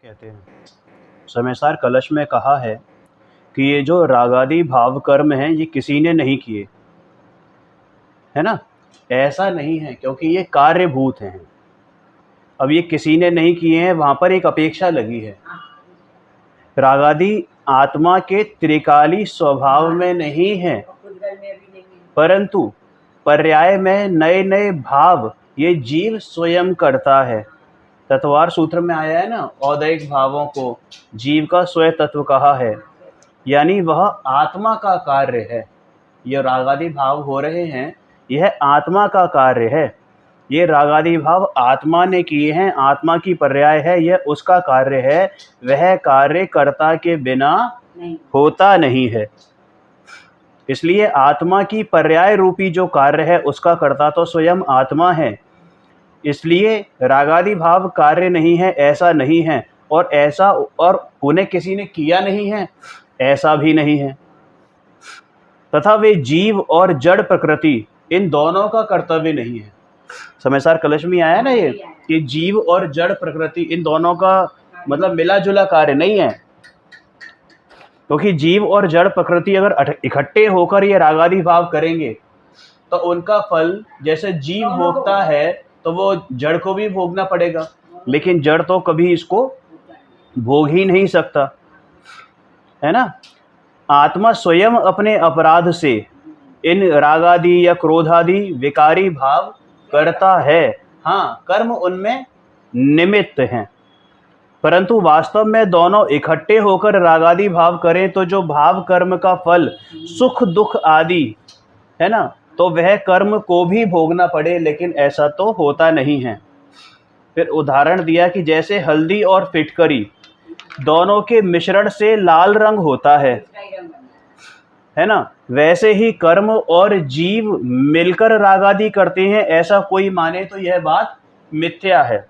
कहते हैं। समय कलश में कहा है कि ये जो रागादि भाव कर्म हैं ये किसी ने नहीं किए, है ना। ऐसा नहीं है, क्योंकि ये कार्यभूत हैं। अब ये किसी ने नहीं किए हैं, वहाँ पर एक अपेक्षा लगी है। रागादि आत्मा के त्रिकाली स्वभाव में नहीं है, परंतु पर्याय में नए नए भाव ये जीव स्वयं करता है। तत्वार सूत्र में आया है ना, औदैहिक भावों को जीव का स्वयं तत्व कहा है, यानी वह आत्मा का कार्य है। ये रागादि भाव हो रहे हैं, यह आत्मा का कार्य है। ये रागादि भाव आत्मा ने किए हैं, आत्मा की पर्याय है, यह उसका कार्य है। वह कार्य कर्ता के बिना होता नहीं है। इसलिए आत्मा की पर्याय रूपी जो कार्य है उसका कर्ता तो स्वयं आत्मा है। इसलिए रागादि भाव कार्य नहीं है, ऐसा नहीं है, और ऐसा और उन्हें किसी ने किया नहीं है, ऐसा भी नहीं है। तथा वे जीव और जड़ प्रकृति इन दोनों का कर्तव्य नहीं है। समयसार कलश में आया ना ये कि जीव और जड़ प्रकृति इन दोनों का मतलब मिला जुला कार्य नहीं है, क्योंकि जीव और जड़ प्रकृति अगर इकट्ठे होकर ये रागादि भाव करेंगे तो उनका फल जैसे जीव भोगता है तो वो जड़ को भी भोगना पड़ेगा, लेकिन जड़ तो कभी इसको भोग ही नहीं सकता, है ना। आत्मा स्वयं अपने अपराध से इन रागादि या क्रोधादि विकारी भाव करता है। हाँ, कर्म उनमें निमित्त हैं, परंतु वास्तव में दोनों इकट्ठे होकर रागादि भाव करें तो जो भाव कर्म का फल सुख दुख आदि है ना, तो वह कर्म को भी भोगना पड़े, लेकिन ऐसा तो होता नहीं है। फिर उदाहरण दिया कि जैसे हल्दी और फिटकरी दोनों के मिश्रण से लाल रंग होता है ना, वैसे ही कर्म और जीव मिलकर रागादि करते हैं, ऐसा कोई माने तो यह बात मिथ्या है।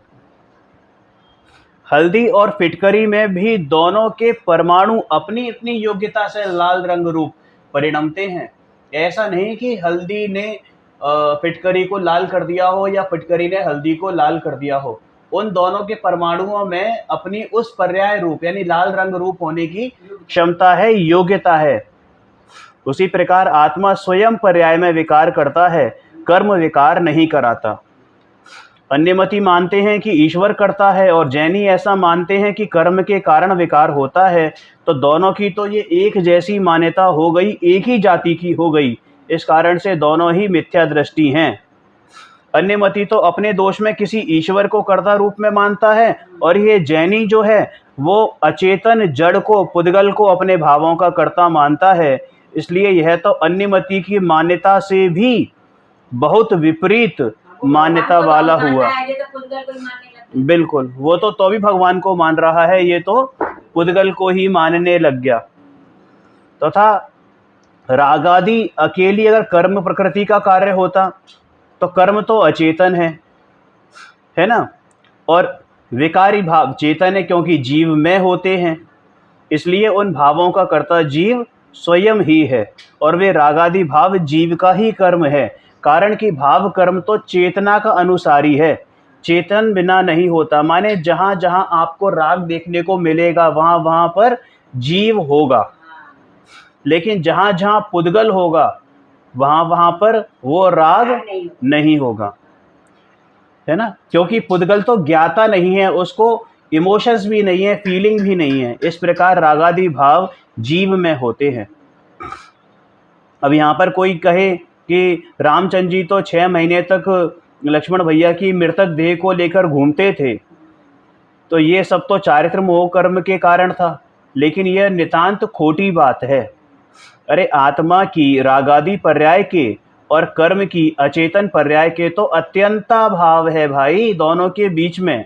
हल्दी और फिटकरी में भी दोनों के परमाणु अपनी अपनी योग्यता से लाल रंग रूप परिणमते हैं। ऐसा नहीं कि हल्दी ने फिटकरी को लाल कर दिया हो या फिटकरी ने हल्दी को लाल कर दिया हो। उन दोनों के परमाणुओं में अपनी उस पर्याय रूप यानी लाल रंग रूप होने की क्षमता है, योग्यता है। उसी प्रकार आत्मा स्वयं पर्याय में विकार करता है, कर्म विकार नहीं कराता। अन्यमति मानते हैं कि ईश्वर करता है और जैनी ऐसा मानते हैं कि कर्म के कारण विकार होता है। तो दोनों की तो ये एक जैसी मान्यता हो गई, एक ही जाति की हो गई। इस कारण से दोनों ही मिथ्या दृष्टि हैं। अन्यमति तो अपने दोष में किसी ईश्वर को कर्ता रूप में मानता है, और ये जैनी जो है वो अचेतन जड़ को पुद्गल को अपने भावों का कर्ता मानता है। इसलिए यह तो अन्यमति की मान्यता से भी बहुत विपरीत मान्यता वाला हुआ। बिल्कुल, वो तो भी भगवान को मान रहा है, ये तो पुद्गल को ही मानने लग गया। तथा रागादि अकेली अगर कर्म प्रकृति का कार्य होता तो कर्म तो अचेतन है ना, और विकारी भाव चेतन है, क्योंकि जीव में होते हैं। इसलिए उन भावों का कर्ता जीव स्वयं ही है, और वे रागादि भाव जीव का ही कर्म है। कारण कि भाव कर्म तो चेतना का अनुसारी है, चेतन बिना नहीं होता। माने जहाँ जहाँ आपको राग देखने को मिलेगा वहाँ वहाँ पर जीव होगा, लेकिन जहाँ जहाँ पुद्गल होगा वहाँ वहाँ पर वो राग नहीं होगा, है ना। क्योंकि पुद्गल तो ज्ञाता नहीं है, उसको इमोशंस भी नहीं है, फीलिंग भी नहीं है। इस प्रकार रागादि भाव जीव में होते हैं। अब यहाँ पर कोई कहे कि रामचंद्र जी तो 6 महीने तक लक्ष्मण भैया की मृतक देह को लेकर घूमते थे, तो ये सब तो चारित्र मोह कर्म के कारण था, लेकिन यह नितांत खोटी बात है। अरे आत्मा की रागादि पर्याय के और कर्म की अचेतन पर्याय के तो अत्यंता भाव है भाई, दोनों के बीच में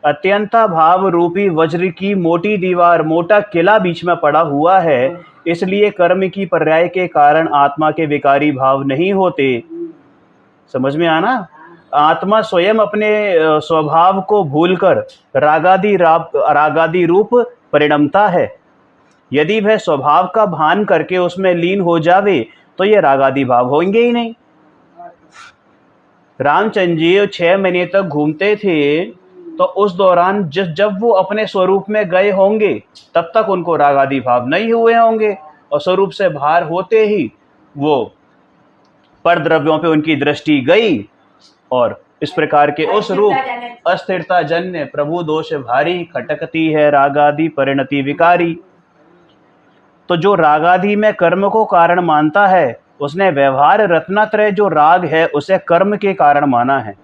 अत्यंता भाव रूपी वज्र की मोटी दीवार, मोटा किला बीच में पड़ा हुआ है। इसलिए कर्म की पर्याय के कारण आत्मा के विकारी भाव नहीं होते। समझ में आना। आत्मा स्वयं अपने स्वभाव को भूलकर रागादि रूप परिणमता है। यदि वह स्वभाव का भान करके उसमें लीन हो जावे तो ये रागादि भाव होंगे ही नहीं। रामचंद्र जी 6 महीने तक घूमते थे तो तो उस दौरान जब वो अपने स्वरूप में गए होंगे तब तक उनको राग आदि भाव नहीं हुए होंगे, और स्वरूप से बाहर होते ही वो पर द्रव्यों पे उनकी दृष्टि गई, और इस प्रकार के उस रूप अस्थिरता जन्य प्रभु दोष भारी, खटकती है रागादि परिणति विकारी। तो जो रागादि में कर्म को कारण मानता है उसने व्यवहार रत्नात्रय जो राग है उसे कर्म के कारण माना है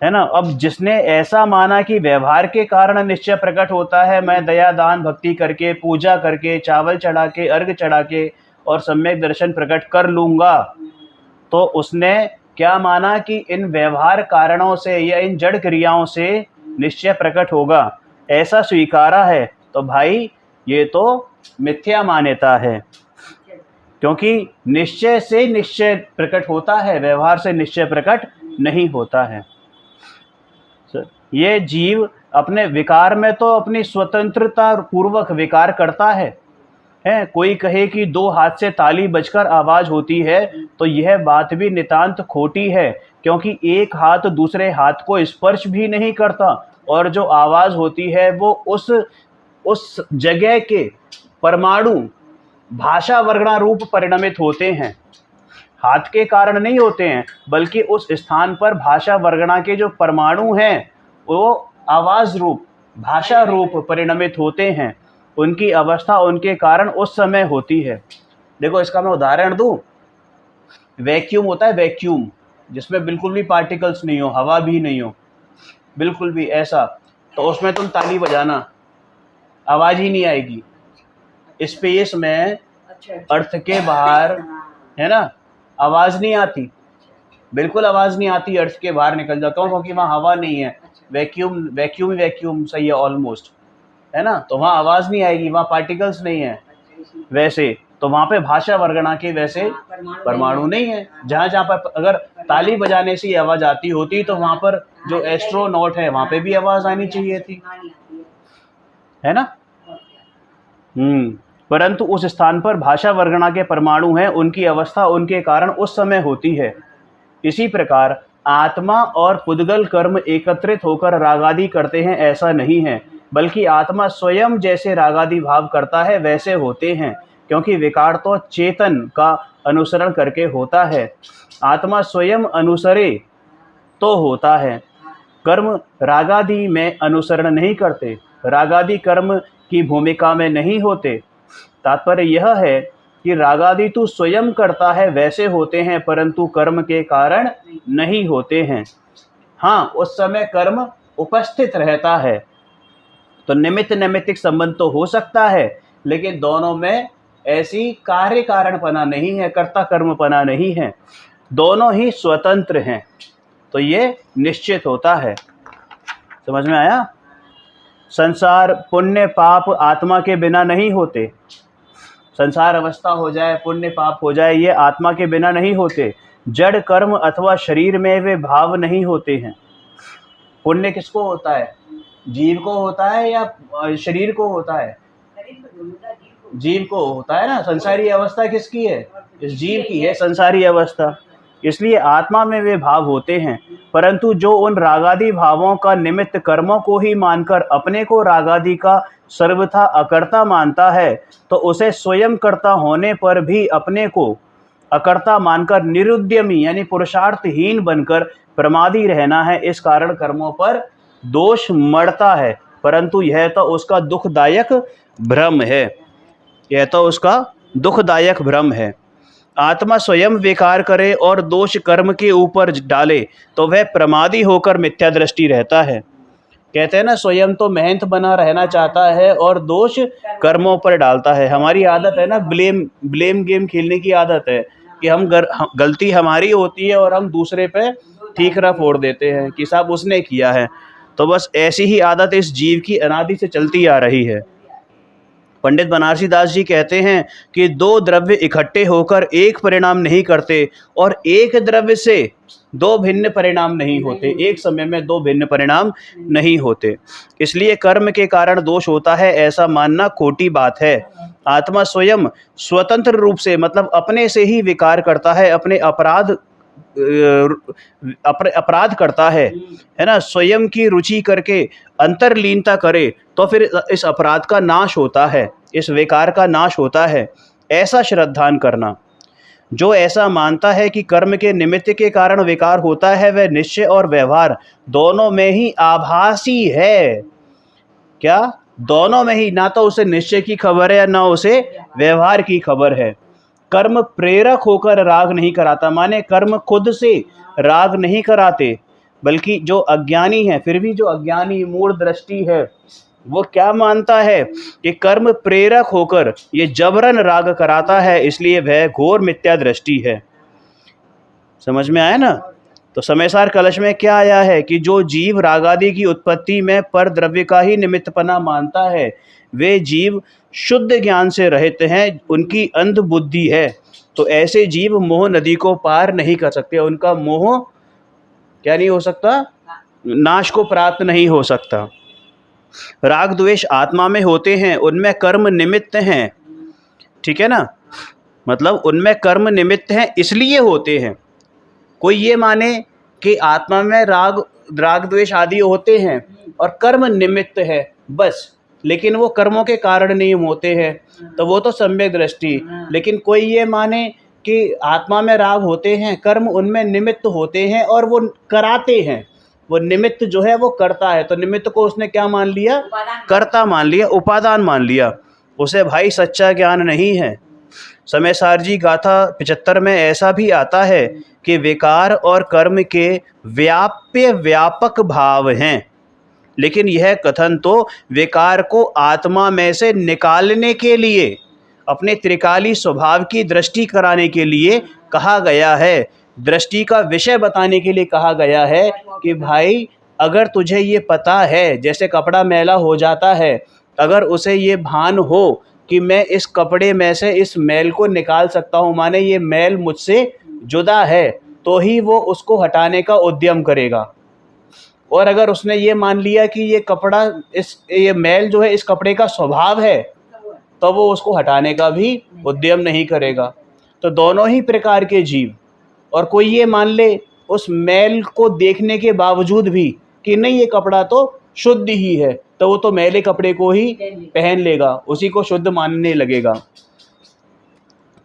ना। अब जिसने ऐसा माना कि व्यवहार के कारण निश्चय प्रकट होता है, मैं दया दान भक्ति करके, पूजा करके, चावल चढ़ा के, अर्घ चढ़ा के और सम्यक दर्शन प्रकट कर लूंगा, तो उसने क्या माना कि इन व्यवहार कारणों से या इन जड़ क्रियाओं से निश्चय प्रकट होगा, ऐसा स्वीकारा है। तो भाई ये तो मिथ्या मान्यता है, क्योंकि निश्चय से निश्चय प्रकट होता है, व्यवहार से निश्चय प्रकट नहीं होता है। ये जीव अपने विकार में तो अपनी स्वतंत्रता पूर्वक विकार करता है। कोई कहे कि दो हाथ से ताली बजकर आवाज होती है, तो यह बात भी नितांत खोटी है, क्योंकि एक हाथ दूसरे हाथ को स्पर्श भी नहीं करता, और जो आवाज होती है वो उस जगह के परमाणु भाषा वर्गणा रूप परिणमित होते हैं, हाथ के कारण नहीं होते हैं, बल्कि उस स्थान पर भाषा वर्गणा के जो परमाणु हैं वो आवाज रूप भाषा रूप परिणमित होते हैं। उनकी अवस्था उनके कारण उस समय होती है। देखो इसका मैं उदाहरण दूं, वैक्यूम होता है, वैक्यूम जिसमें बिल्कुल भी पार्टिकल्स नहीं हो, हवा भी नहीं हो, बिल्कुल भी ऐसा, तो उसमें तुम ताली बजाना, आवाज ही नहीं आएगी। स्पेस में अर्थ के बाहर है ना, आवाज नहीं आती, बिल्कुल आवाज नहीं आती, अर्थ के बाहर निकल जाता हूँ, क्योंकि वहाँ हवा नहीं है। वैक्यूम सही है ऑलमोस्ट, है ना, तो वहाँ आवाज नहीं आएगी, वहाँ पार्टिकल्स नहीं है। वैसे तो वहाँ पे भाषा वर्गणा के वैसे परमाणु नहीं है। जहाँ जहाँ पर अगर ताली बजाने से आवाज आती होती तो वहाँ पर जो एस्ट्रोनॉट है वहाँ पे भी आवाज आनी चाहिए थी, है ना। परंतु उस स्थान पर भाषा वर्गणा के परमाणु हैं, उनकी अवस्था उनके कारण उस समय होती है। इसी प्रकार आत्मा और पुद्गल कर्म एकत्रित होकर रागादि करते हैं, ऐसा नहीं है, बल्कि आत्मा स्वयं जैसे रागादि भाव करता है वैसे होते हैं, क्योंकि विकार तो चेतन का अनुसरण करके होता है, आत्मा स्वयं अनुसरे तो होता है। कर्म रागादि में अनुसरण नहीं करते, रागादि कर्म की भूमिका में नहीं होते। तात्पर्य यह है कि रागादि तू स्वयं करता है वैसे होते हैं, परंतु कर्म के कारण नहीं होते हैं। हाँ, उस समय कर्म उपस्थित रहता है, तो निमित्त नैमित्तिक संबंध तो हो सकता है, लेकिन दोनों में ऐसी कार्य कारणपना नहीं है, कर्ता कर्मपना नहीं है, दोनों ही स्वतंत्र हैं। तो ये निश्चित होता है। समझ में आया? संसार पुण्य पाप आत्मा के बिना नहीं होते। संसार अवस्था हो जाए, पुण्य पाप हो जाए, ये आत्मा के बिना नहीं होते। जड़ कर्म अथवा शरीर में वे भाव नहीं होते हैं। पुण्य किसको होता है? जीव को होता है या शरीर को होता है? जीव को होता है ना। संसारी अवस्था किसकी है? इस जीव की है संसारी अवस्था। इसलिए आत्मा में वे भाव होते हैं, परंतु जो उन रागादि भावों का निमित्त कर्मों को ही मानकर अपने को रागादि का सर्वथा अकर्ता मानता है, तो उसे स्वयं कर्ता होने पर भी अपने को अकर्ता मानकर निरुद्यमी यानी पुरुषार्थहीन बनकर प्रमादी रहना है। इस कारण कर्मों पर दोष मढ़ता है, परंतु यह तो उसका दुखदायक भ्रम है, यह तो उसका दुखदायक भ्रम है। आत्मा स्वयं विकार करे और दोष कर्म के ऊपर डाले तो वह प्रमादी होकर मिथ्या दृष्टि रहता है। कहते हैं ना, स्वयं तो मेहनत बना रहना चाहता है और दोष कर्मों पर डालता है। हमारी आदत है ना, ब्लेम गेम खेलने की आदत है कि हम गलती हमारी होती है और हम दूसरे पे ठीकरा फोड़ देते हैं कि साहब उसने किया है। तो बस ऐसी ही आदत इस जीव की अनादि से चलती आ रही है। पंडित बनारसी दास जी कहते हैं कि दो द्रव्य इकट्ठे होकर एक परिणाम नहीं करते और एक द्रव्य से दो भिन्न परिणाम नहीं होते, एक समय में दो भिन्न परिणाम नहीं होते। इसलिए कर्म के कारण दोष होता है ऐसा मानना खोटी बात है। आत्मा स्वयं स्वतंत्र रूप से मतलब अपने से ही विकार करता है, अपने अपराध अपराध करता है ना, स्वयं की रुचि करके अंतर्लीनता करे, तो फिर इस अपराध का नाश होता है, इस विकार का नाश होता है। ऐसा श्रद्धान करना। जो ऐसा मानता है कि कर्म के निमित्त के कारण विकार होता है, वह निश्चय और व्यवहार दोनों में ही आभासी है। क्या? दोनों में ही, ना तो उसे निश्चय की खबर है ना उसे व्यवहार की खबर है। कर्म प्रेरक होकर राग नहीं कराता, माने कर्म खुद से राग नहीं कराते, बल्कि जो अज्ञानी है, फिर भी जो अज्ञानी मूढ़ दृष्टि है, वो क्या मानता है कि कर्म प्रेरक होकर ये जबरन राग कराता है, इसलिए वह घोर मिथ्या दृष्टि है। समझ में आया ना? तो समयसार कलश में क्या आया है कि जो जीव रागादि की उत्पत्ति में पर द्रव्य का ही निमित्तपना मानता है, वे जीव शुद्ध ज्ञान से रहित हैं, उनकी अंध बुद्धि है। तो ऐसे जीव मोह नदी को पार नहीं कर सकते, उनका मोह क्या नहीं हो सकता? नाश को प्राप्त नहीं हो सकता। राग द्वेष आत्मा में होते हैं, उनमें कर्म निमित्त हैं, ठीक है ना, मतलब उनमें कर्म निमित्त हैं इसलिए होते हैं। कोई ये माने कि आत्मा में राग द्वेष आदि होते हैं और कर्म निमित्त है बस, लेकिन वो कर्मों के कारण नहीं होते हैं, तो वो तो सम्यक दृष्टि। लेकिन कोई ये माने कि आत्मा में राग होते हैं, कर्म उनमें निमित्त होते हैं और वो कराते हैं, वो निमित्त जो है वो करता है, तो निमित्त को उसने क्या मान लिया? कर्ता मान लिया, उपादान मान लिया। उसे भाई सच्चा ज्ञान नहीं है। समयसार जी गाथा 75 में ऐसा भी आता है कि विकार और कर्म के व्यापक भाव हैं, लेकिन यह कथन तो विकार को आत्मा में से निकालने के लिए, अपने त्रिकाली स्वभाव की दृष्टि कराने के लिए कहा गया है, दृष्टि का विषय बताने के लिए कहा गया है कि भाई अगर तुझे ये पता है, जैसे कपड़ा मैला हो जाता है, अगर उसे ये भान हो कि मैं इस कपड़े में से इस मैल को निकाल सकता हूँ, माने ये मैल मुझसे जुदा है, तो ही वो उसको हटाने का उद्यम करेगा। और अगर उसने ये मान लिया कि ये कपड़ा, ये मैल जो है इस कपड़े का स्वभाव है, तो वो उसको हटाने का भी उद्यम नहीं करेगा। तो दोनों ही प्रकार के जीव, और कोई ये मान ले उस मैल को देखने के बावजूद भी कि नहीं ये कपड़ा तो शुद्ध ही है, तो वो तो मैले कपड़े को ही पहन लेगा, उसी को शुद्ध मानने लगेगा।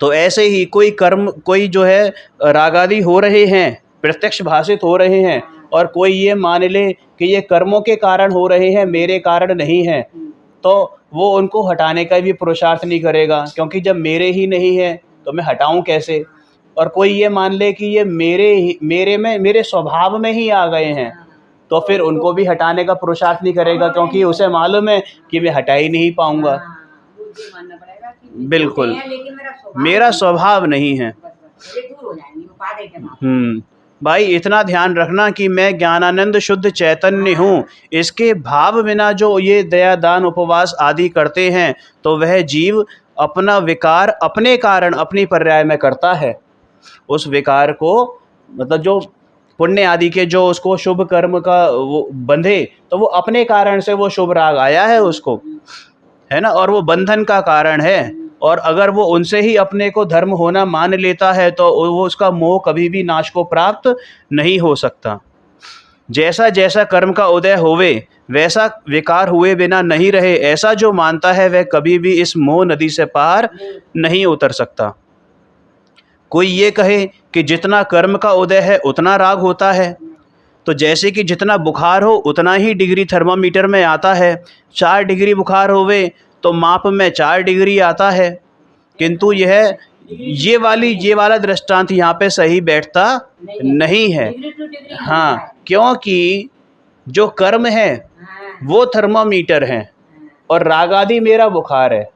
तो ऐसे ही कोई जो है रागादि हो रहे हैं, प्रत्यक्ष भाषित हो रहे हैं, और कोई ये मान ले कि ये कर्मों के कारण हो रहे हैं, मेरे कारण नहीं है, तो वो उनको हटाने का भी पुरुषार्थ नहीं करेगा, क्योंकि जब मेरे ही नहीं है तो मैं हटाऊं कैसे। और कोई ये मान ले कि ये मेरे स्वभाव में ही आ गए हैं, तो फिर उनको भी हटाने का पुरुषार्थ नहीं करेगा, क्योंकि उसे मालूम है कि मैं हटा ही नहीं पाऊंगा। बिल्कुल, मेरा स्वभाव नहीं है। भाई इतना ध्यान रखना कि मैं ज्ञानानंद शुद्ध चैतन्य हूँ, इसके भाव बिना जो ये दया दान उपवास आदि करते हैं, तो वह जीव अपना विकार अपने कारण अपनी पर्याय में करता है। उस विकार को, मतलब जो पुण्य आदि के जो उसको शुभ कर्म का वो बंधे, तो वो अपने कारण से वो शुभ राग आया है उसको, है ना, और वो बंधन का कारण है। और अगर वो उनसे ही अपने को धर्म होना मान लेता है, तो वो उसका मोह कभी भी नाश को प्राप्त नहीं हो सकता। जैसा जैसा कर्म का उदय होवे, वैसा विकार हुए बिना नहीं रहे, ऐसा जो मानता है वह कभी भी इस मोह नदी से पार नहीं उतर सकता। कोई ये कहे कि जितना कर्म का उदय है उतना राग होता है, तो जैसे कि जितना बुखार हो उतना ही डिग्री थर्मामीटर में आता है। 4 डिग्री बुखार होवे तो माप में 4 डिग्री आता है, किंतु ये वाला दृष्टांत यहाँ पे सही बैठता नहीं है। हाँ, क्योंकि जो कर्म है वो थर्मामीटर है और राग आदि मेरा बुखार है।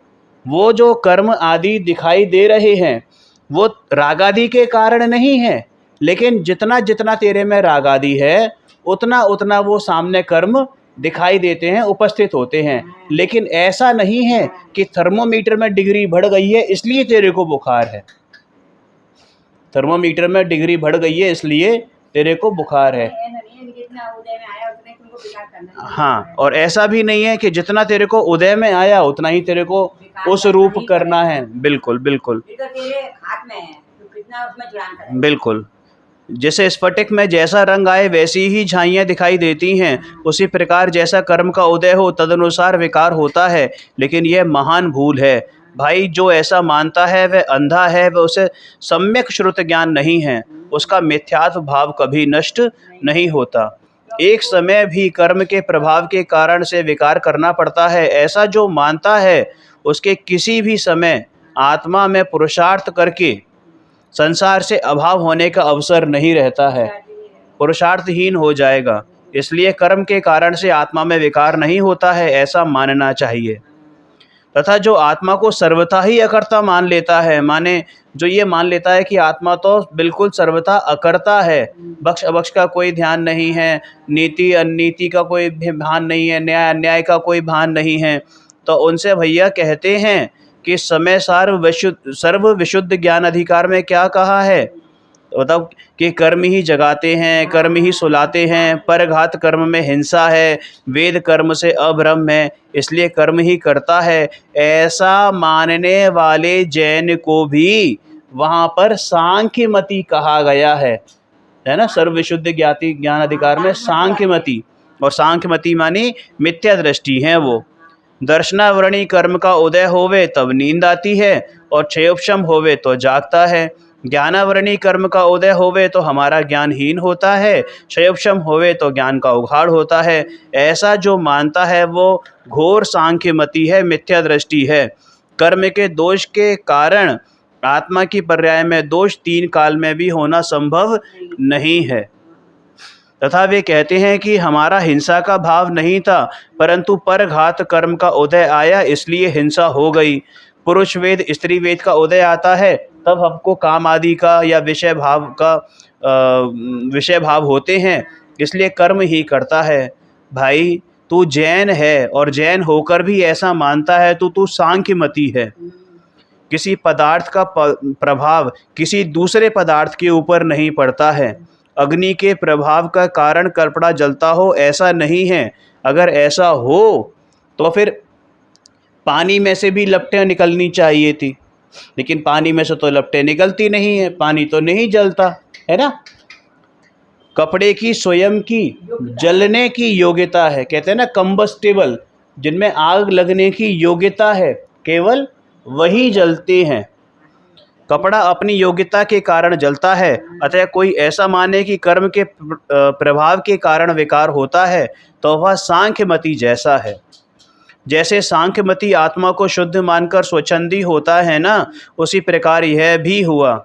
वो जो कर्म आदि दिखाई दे रहे हैं वो राग आदि के कारण नहीं है, लेकिन जितना जितना तेरे में राग आदि है उतना उतना वो सामने कर्म दिखाई देते हैं, उपस्थित होते हैं। लेकिन ऐसा नहीं है कि थर्मोमीटर में डिग्री बढ़ गई है इसलिए तेरे को बुखार है, थर्मोमीटर में डिग्री बढ़ गई है इसलिए तेरे को बुखार है। हाँ, और ऐसा भी नहीं है कि जितना तेरे को उदय में आया उतना ही तेरे को उस रूप करना है। बिल्कुल बिल्कुल बिल्कुल। जैसे स्फटिक में जैसा रंग आए वैसी ही झाइयाँ दिखाई देती हैं, उसी प्रकार जैसा कर्म का उदय हो तदनुसार विकार होता है। लेकिन यह महान भूल है भाई। जो ऐसा मानता है वह अंधा है, वह उसे सम्यक श्रुत ज्ञान नहीं है, उसका मिथ्यात्व भाव कभी नष्ट नहीं होता। एक समय भी कर्म के प्रभाव के कारण से विकार करना पड़ता है, ऐसा जो मानता है उसके किसी भी समय आत्मा में पुरुषार्थ करके संसार से अभाव होने का अवसर नहीं रहता है, पुरुषार्थहीन हो जाएगा। इसलिए कर्म के कारण से आत्मा में विकार नहीं होता है, ऐसा मानना चाहिए। तथा जो आत्मा को सर्वथा ही अकर्ता मान लेता है, माने जो ये मान लेता है कि आत्मा तो बिल्कुल सर्वथा अकर्ता है, बख्श अबख्श का कोई ध्यान नहीं है, नीति अनीति का कोई भान नहीं है, न्याय अन्याय का कोई भान नहीं है, तो उनसे भैया कहते हैं कि समय सर्व विशुद्ध ज्ञान अधिकार में क्या कहा है, मतलब कि कर्म ही जगाते हैं, कर्म ही सुलाते हैं, परघात कर्म में हिंसा है, वेद कर्म से अभ्रम है, इसलिए कर्म ही करता है। ऐसा मानने वाले जैन को भी वहाँ पर सांख्य मति कहा गया है ना। सर्व विशुद्ध ज्ञान अधिकार में सांख्य मति, और सांख्य मति मानी मिथ्या दृष्टि है। वो दर्शनावरणी कर्म का उदय होवे तब नींद आती है, और क्षयोपशम होवे तो जागता है। ज्ञानावरणी कर्म का उदय होवे तो हमारा ज्ञानहीन होता है, क्षयोपशम होवे तो ज्ञान का उघाड़ होता है। ऐसा जो मानता है वो घोर सांख्यमति है, मिथ्या दृष्टि है। कर्म के दोष के कारण आत्मा की पर्याय में दोष 3 काल में भी होना संभव नहीं है। तथा वे कहते हैं कि हमारा हिंसा का भाव नहीं था, परंतु परघात कर्म का उदय आया इसलिए हिंसा हो गई। पुरुष वेद स्त्री वेद का उदय आता है तब हमको काम आदि का या विषय भाव होते हैं, इसलिए कर्म ही करता है। भाई तू जैन है और जैन होकर भी ऐसा मानता है तो तू सांख्यमति है। किसी पदार्थ का प्रभाव किसी दूसरे पदार्थ के ऊपर नहीं पड़ता है। अग्नि के प्रभाव का कारण कपड़ा जलता हो ऐसा नहीं है। अगर ऐसा हो तो फिर पानी में से भी लपटें निकलनी चाहिए थी, लेकिन पानी में से तो लपटें निकलती नहीं है, पानी तो नहीं जलता है ना। कपड़े की स्वयं की जलने की योग्यता है, कहते हैं ना कंबस्टेबल, जिनमें आग लगने की योग्यता है केवल वही जलते हैं। कपड़ा अपनी योग्यता के कारण जलता है। अतः कोई ऐसा माने कि कर्म के प्रभाव के कारण विकार होता है तो वह सांख्यमति जैसा है। जैसे सांख्यमति आत्मा को शुद्ध मानकर स्वच्छंदी होता है ना, उसी प्रकार यह भी हुआ।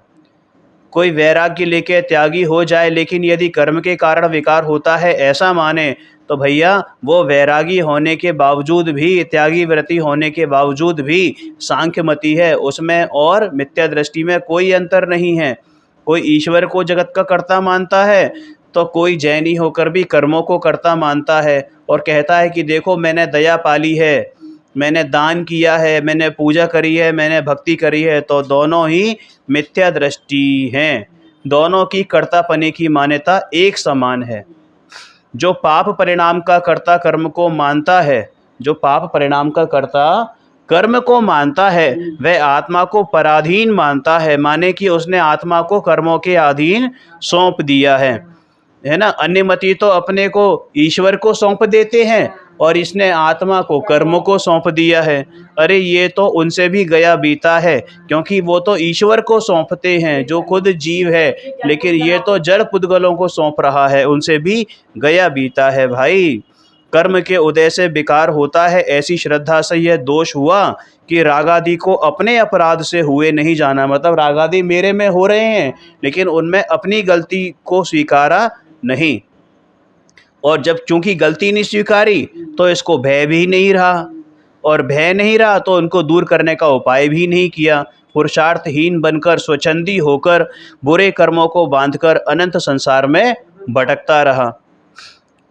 कोई वैराग्य लेके त्यागी हो जाए, लेकिन यदि कर्म के कारण विकार होता है ऐसा माने तो भैया वो वैरागी होने के बावजूद भी, त्यागी व्रति होने के बावजूद भी सांख्यमति है, उसमें और मिथ्या दृष्टि में कोई अंतर नहीं है। कोई ईश्वर को जगत का कर्ता मानता है तो कोई जैनी होकर भी कर्मों को कर्ता मानता है और कहता है कि देखो मैंने दया पाली है, मैंने दान किया है, मैंने पूजा करी है, मैंने भक्ति करी है, तो दोनों ही मिथ्या दृष्टि हैं। दोनों की कर्तापने की मान्यता एक समान है। जो पाप परिणाम का कर्ता कर्म को मानता है, जो पाप परिणाम का कर्ता कर्म को मानता है, वह आत्मा को पराधीन मानता है, माने कि उसने आत्मा को कर्मों के अधीन सौंप दिया है ना। अन्य मती तो अपने को ईश्वर को सौंप देते हैं और इसने आत्मा को कर्म को सौंप दिया है। अरे ये तो उनसे भी गया बीता है, क्योंकि वो तो ईश्वर को सौंपते हैं जो खुद जीव है, लेकिन ये तो जड़ पुद्गलों को सौंप रहा है, उनसे भी गया बीता है। भाई कर्म के उदय से विकार होता है, ऐसी श्रद्धा से यह दोष हुआ कि रागादि को अपने अपराध से हुए नहीं जाना। मतलब रागादि मेरे में हो रहे हैं लेकिन उनमें अपनी गलती को स्वीकारा नहीं, और जब चूंकि गलती नहीं स्वीकारी तो इसको भय भी नहीं रहा, और भय नहीं रहा तो उनको दूर करने का उपाय भी नहीं किया। पुरुषार्थहीन बनकर स्वच्छंदी होकर बुरे कर्मों को बांधकर अनंत संसार में भटकता रहा।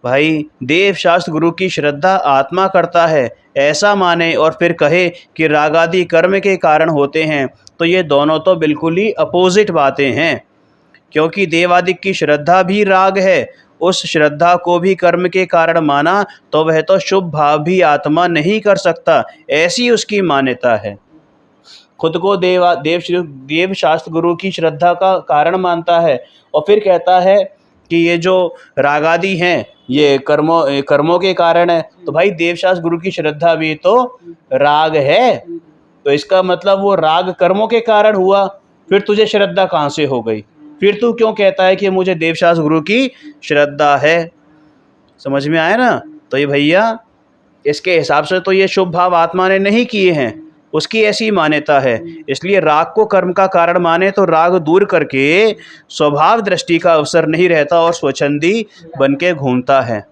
भाई देव शास्त्र गुरु की श्रद्धा आत्मा करता है ऐसा माने और फिर कहे कि रागादि कर्म के कारण होते हैं, तो ये दोनों तो बिल्कुल ही अपोजिट बातें हैं। क्योंकि देवादिक की श्रद्धा भी राग है, उस श्रद्धा को भी कर्म के कारण माना तो वह तो शुभ भाव भी आत्मा नहीं कर सकता, ऐसी उसकी मान्यता है। खुद को देव शास्त्र गुरु की श्रद्धा का कारण मानता है, और फिर कहता है कि ये जो रागादि हैं ये कर्मों के कारण है। तो भाई देवशास्त्र गुरु की श्रद्धा भी तो राग है, तो इसका मतलब वो राग कर्मों के कारण हुआ, फिर तुझे श्रद्धा कहाँ से हो गई? फिर तू क्यों कहता है कि मुझे देवशास्त्र गुरु की श्रद्धा है? समझ में आया ना? तो ये भैया इसके हिसाब से तो ये शुभ भाव आत्मा ने नहीं किए हैं, उसकी ऐसी मान्यता है। इसलिए राग को कर्म का कारण माने तो राग दूर करके स्वभाव दृष्टि का अवसर नहीं रहता और स्वच्छंदी बन के घूमता है।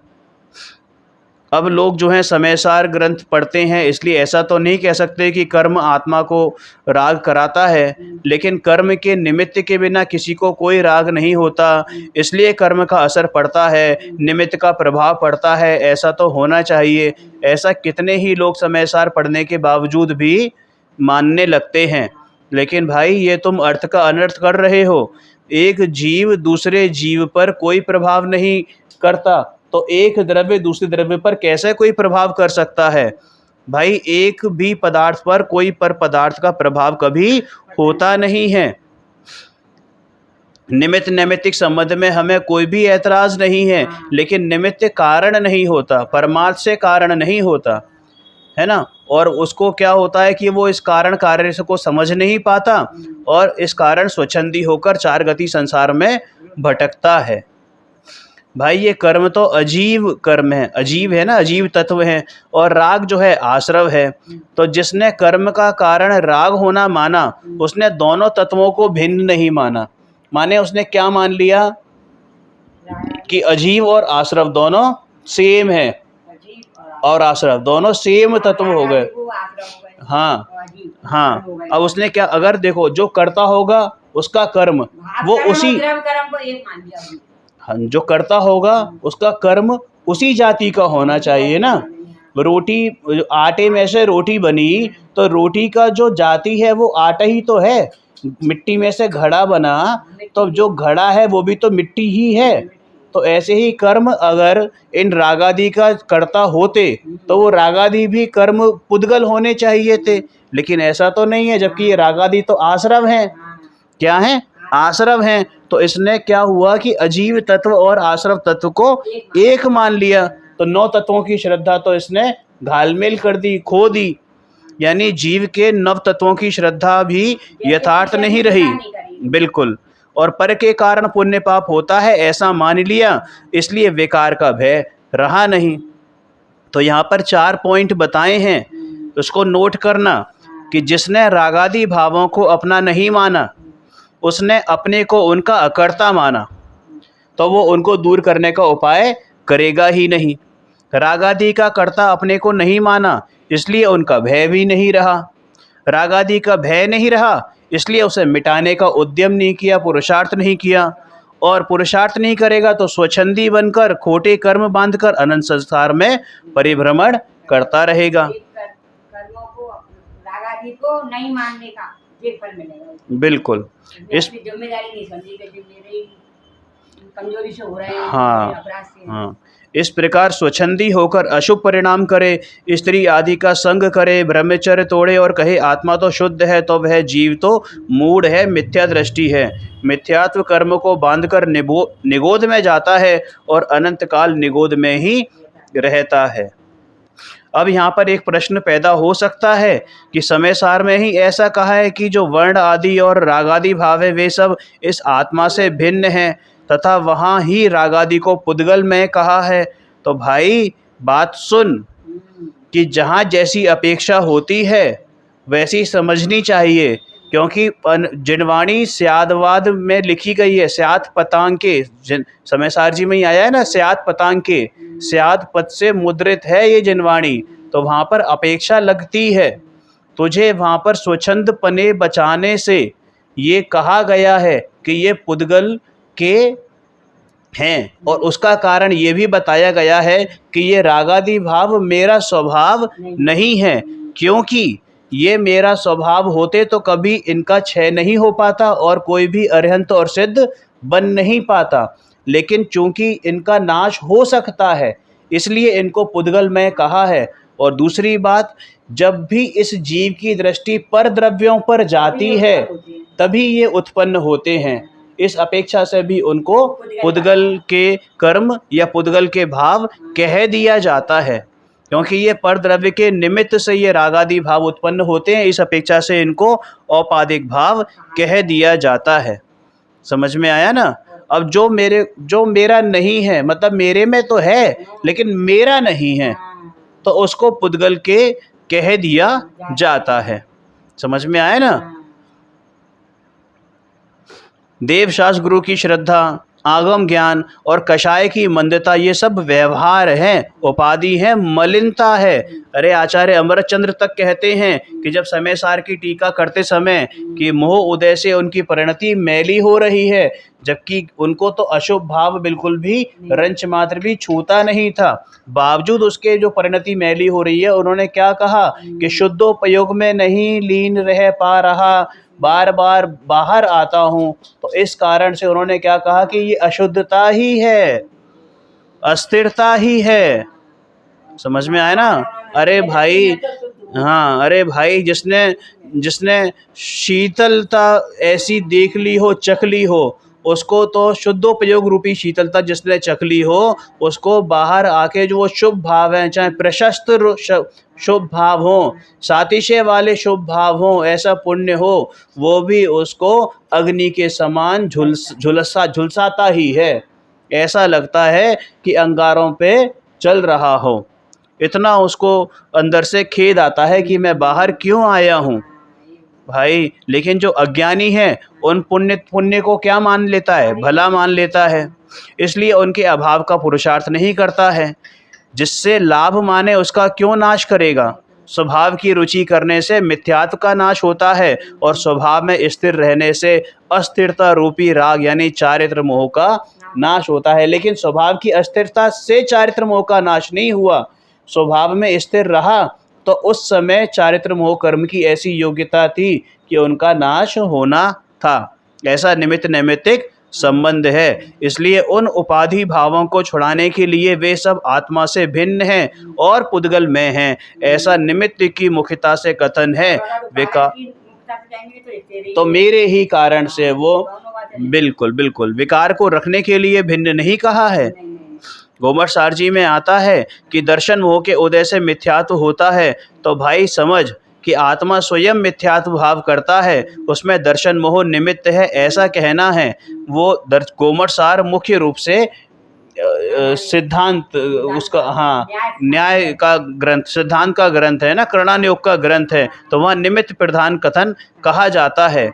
अब लोग जो हैं समयसार ग्रंथ पढ़ते हैं, इसलिए ऐसा तो नहीं कह सकते कि कर्म आत्मा को राग कराता है, लेकिन कर्म के निमित्त के बिना किसी को कोई राग नहीं होता, इसलिए कर्म का असर पड़ता है, निमित्त का प्रभाव पड़ता है, ऐसा तो होना चाहिए। ऐसा कितने ही लोग समयसार पढ़ने के बावजूद भी मानने लगते हैं। लेकिन भाई ये तुम अर्थ का अनर्थ कर रहे हो। एक जीव दूसरे जीव पर कोई प्रभाव नहीं करता, तो एक द्रव्य दूसरे द्रव्य पर कैसे कोई प्रभाव कर सकता है? भाई एक भी पदार्थ पर कोई पर पदार्थ का प्रभाव कभी होता नहीं है। निमित्त नैमित्तिक संबंध में हमें कोई भी ऐतराज नहीं है, लेकिन निमित्त कारण नहीं होता, परमार्थ से कारण नहीं होता है ना। और उसको क्या होता है कि वो इस कारण कार्य को समझ नहीं पाता और इस कारण स्वच्छंदी होकर चार गति संसार में भटकता है। भाई ये कर्म तो अजीव कर्म है, अजीव है ना, अजीव तत्व है, और राग जो है आश्रव है। तो जिसने कर्म का कारण राग होना माना, उसने दोनों तत्वों को भिन्न नहीं माना। माने उसने क्या मान लिया कि अजीव और आश्रव दोनों सेम है, और आश्रव दोनों सेम तत्व हो गए। हाँ हाँ, अब उसने क्या, अगर देखो जो करता होगा उसका कर्म वो उसी, जो करता होगा उसका कर्म उसी जाति का होना चाहिए ना। रोटी, आटे में से रोटी बनी तो रोटी का जो जाति है वो आटा ही तो है। मिट्टी में से घड़ा बना तो जो घड़ा है वो भी तो मिट्टी ही है। तो ऐसे ही कर्म अगर इन रागादि का करता होते तो वो रागादि भी कर्म पुद्गल होने चाहिए थे, लेकिन ऐसा तो नहीं है, जबकि ये रागादि तो आश्रव हैं। क्या हैं? आश्रव हैं। तो इसने क्या हुआ कि अजीव तत्व और आश्रव तत्व को एक मान लिया, तो 9 तत्वों की श्रद्धा तो इसने घालमेल कर दी, खो दी। यानी जीव के 9 तत्वों की श्रद्धा भी यथार्थ नहीं रही, बिल्कुल। और पर के कारण पुण्य पाप होता है ऐसा मान लिया, इसलिए विकार का भय रहा नहीं। तो यहाँ पर 4 पॉइंट बताए हैं, उसको नोट करना कि जिसने रागादि भावों को अपना नहीं माना, उसने अपने को उनका अकर्ता माना, तो वो उनको दूर करने का उपाय करेगा ही नहीं। रागादि का कर्ता अपने को नहीं माना, इसलिए उनका भय भी नहीं रहा। रागादि का भय नहीं रहा, इसलिए उसे मिटाने का उद्यम नहीं किया, पुरुषार्थ नहीं किया। और पुरुषार्थ नहीं करेगा तो स्वच्छंदी बनकर खोटे कर्म बांधकर अनंत संसार में परिभ्रमण करता रहेगा। कर्मों को, रागादि को नहीं मानने का ये फल मिलेगा। बिल्कुल, इस जिम्मेदारी नहीं समझी कि मेरी कमजोरी से हो रहा है, हाँ अपराध से। हाँ, इस प्रकार स्वच्छंदी होकर अशुभ परिणाम करे, स्त्री आदि का संग करे, ब्रह्मचर्य तोड़े और कहे आत्मा तो शुद्ध है, तो वह जीव तो मूढ़ है, मिथ्या दृष्टि है। मिथ्यात्व कर्म को बांधकर निगोद में जाता है और अनंत काल निगोद में ही रहता है। अब यहाँ पर एक प्रश्न पैदा हो सकता है कि समय सार में ही ऐसा कहा है कि जो वर्ण आदि और रागादि भाव है वे सब इस आत्मा से भिन्न हैं, तथा वहाँ ही रागादि को पुद्गल में कहा है। तो भाई बात सुन कि जहाँ जैसी अपेक्षा होती है वैसी समझनी चाहिए, क्योंकि जिनवाणी स्यादवाद में लिखी गई है, स्याद पतांके, समय सार जी में ही आया है ना, स्याद पतांके, स्याद पद से मुद्रित है ये जिनवाणी। तो वहाँ पर अपेक्षा लगती है, तुझे वहाँ पर स्वच्छंद पने बचाने से ये कहा गया है कि ये पुद्गल के हैं, और उसका कारण ये भी बताया गया है कि ये रागादि भाव मेरा स्वभाव नहीं है, क्योंकि ये मेरा स्वभाव होते तो कभी इनका क्षय नहीं हो पाता और कोई भी अरिहंत और सिद्ध बन नहीं पाता। लेकिन चूंकि इनका नाश हो सकता है, इसलिए इनको पुद्गल में कहा है। और दूसरी बात, जब भी इस जीव की दृष्टि पर द्रव्यों पर जाती है तभी ये उत्पन्न होते हैं। इस अपेक्षा से भी उनको पुद्गल के कर्म या पुद्गल के भाव कह दिया जाता है, क्योंकि ये पर द्रव्य के निमित्त से ये रागादि भाव उत्पन्न होते हैं। इस अपेक्षा से इनको औपाधिक भाव कह दिया जाता है। समझ में आया ना? अब जो मेरा नहीं है, मतलब मेरे में तो है लेकिन मेरा नहीं है, तो उसको पुद्गल के कह दिया जाता है। समझ में आया ना? देवशास्त्र गुरु की श्रद्धा, आगम ज्ञान और कषाय की मंदता ये सब व्यवहार हैं, उपाधि है, मलिनता है। अरे आचार्य अमरचंद्र तक कहते हैं कि जब समय सार की टीका करते समय कि मोह उदय से उनकी परिणति मैली हो रही है, जबकि उनको तो अशुभ भाव बिल्कुल भी रंच मात्र भी छूता नहीं था, बावजूद उसके जो परिणति मैली हो रही है, उन्होंने क्या कहा कि शुद्धोपयोग में नहीं लीन रह पा रहा, बार बार बाहर आता हूँ। तो इस कारण से उन्होंने क्या कहा कि ये अशुद्धता ही है, अस्थिरता ही है। समझ में आया ना? अरे भाई, हाँ, अरे भाई, जिसने शीतलता ऐसी देख ली हो, चख ली हो, उसको तो शुद्धोपयोग रूपी शीतलता जिसने चख ली हो, उसको बाहर आके जो वो शुभ भाव हैं, चाहे प्रशस्त शुभ भाव हो, सातिशय वाले शुभ भाव हो, ऐसा पुण्य हो, वो भी उसको अग्नि के समान झुलसाता ही है। ऐसा लगता है कि अंगारों पे चल रहा हो। इतना उसको अंदर से खेद आता है कि मैं बाहर क्यों आया हूँ भाई। लेकिन जो अज्ञानी है उन पुण्य को क्या मान लेता है? भला मान लेता है, इसलिए उनके अभाव का पुरुषार्थ नहीं करता है। जिससे लाभ माने उसका क्यों नाश करेगा? स्वभाव की रुचि करने से मिथ्यात्व का नाश होता है और स्वभाव में स्थिर रहने से अस्थिरता रूपी राग यानी चारित्र मोह का नाश होता है। लेकिन स्वभाव की अस्थिरता से चारित्र मोह का नाश नहीं हुआ, स्वभाव में स्थिर रहा तो उस समय चारित्र मोह कर्म की ऐसी योग्यता थी कि उनका नाश होना था। ऐसा निमित्त नैमित्तिक संबंध है। इसलिए उन उपाधि भावों को छुड़ाने के लिए वे सब आत्मा से भिन्न हैं और पुद्गल में हैं, ऐसा निमित्त की मुख्यता से कथन है। तो मेरे ही कारण से वो बिल्कुल विकार को रखने के लिए भिन्न नहीं कहा है। गोमर सारजी में आता है कि दर्शन मोह के उदय से मिथ्यात्व होता है, तो भाई समझ कि आत्मा स्वयं मिथ्यात्व भाव करता है, उसमें दर्शन मोह निमित्त है, ऐसा कहना है। वो गोमर सार मुख्य रूप से सिद्धांत उसका, हाँ, न्याय का ग्रंथ, सिद्धांत का ग्रंथ है ना, कर्णानुयोग का ग्रंथ है, तो वहाँ निमित्त प्रधान कथन कहा जाता है।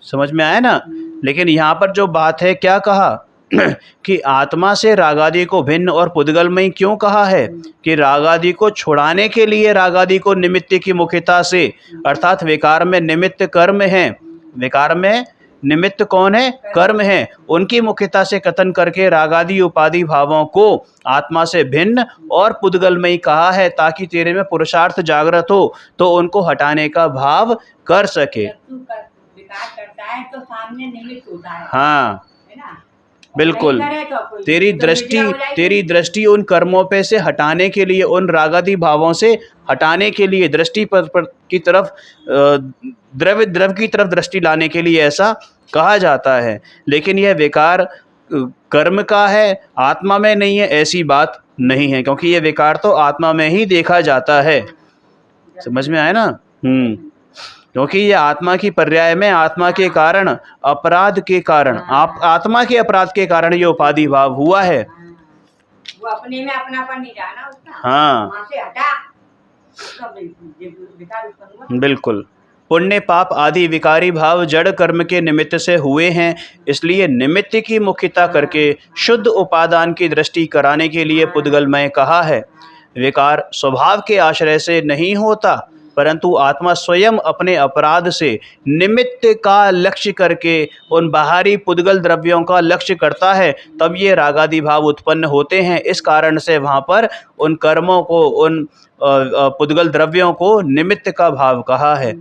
समझ में आया ना? लेकिन यहाँ पर जो बात है, क्या कहा कि आत्मा से रागादि को भिन्न और पुद्गलमयी क्यों कहा है? कि रागादि को छुड़ाने के लिए रागादि को निमित्त की मुख्यता से, अर्थात विकार में निमित्त कर्म है, विकार में निमित्त कौन है? कर्म है, उनकी मुख्यता से कथन करके रागादि उपाधि भावों को आत्मा से भिन्न और पुद्गलमयी कहा है, ताकि तेरे में पुरुषार्थ जागृत हो तो उनको हटाने का भाव कर सके। विकार करता है तो सामने निमित्त होता है। हाँ, है ना? बिल्कुल। तेरी दृष्टि उन कर्मों पे से हटाने के लिए, उन रागादि भावों से हटाने के लिए, दृष्टि पर की तरफ, द्रव्य की तरफ दृष्टि लाने के लिए ऐसा कहा जाता है। लेकिन यह विकार कर्म का है, आत्मा में नहीं है, ऐसी बात नहीं है, क्योंकि यह विकार तो आत्मा में ही देखा जाता है। समझ में आया ना? क्योंकि ये आत्मा की पर्याय में आत्मा के कारण, अपराध के कारण, आत्मा के अपराध के कारण ये उपाधि भाव हुआ है। वो अपने में अपनापन नहीं रहा ना उसका, हाँ, वहाँ से हटा, बिल्कुल। पुण्य पाप आदि विकारी भाव जड़ कर्म के निमित्त से हुए हैं, इसलिए निमित्त की मुख्यता करके शुद्ध उपादान की दृष्टि कराने के लिए पुद्गलमय कहा है। विकार स्वभाव के आश्रय से नहीं होता, परंतु आत्मा स्वयं अपने अपराध से निमित्त का लक्ष्य करके उन बाहरी पुद्गल द्रव्यों का लक्ष्य करता है, तब ये रागादि भाव उत्पन्न होते हैं। इस कारण से वहाँ पर उन कर्मों को, उन पुद्गल द्रव्यों को निमित्त का भाव कहा है।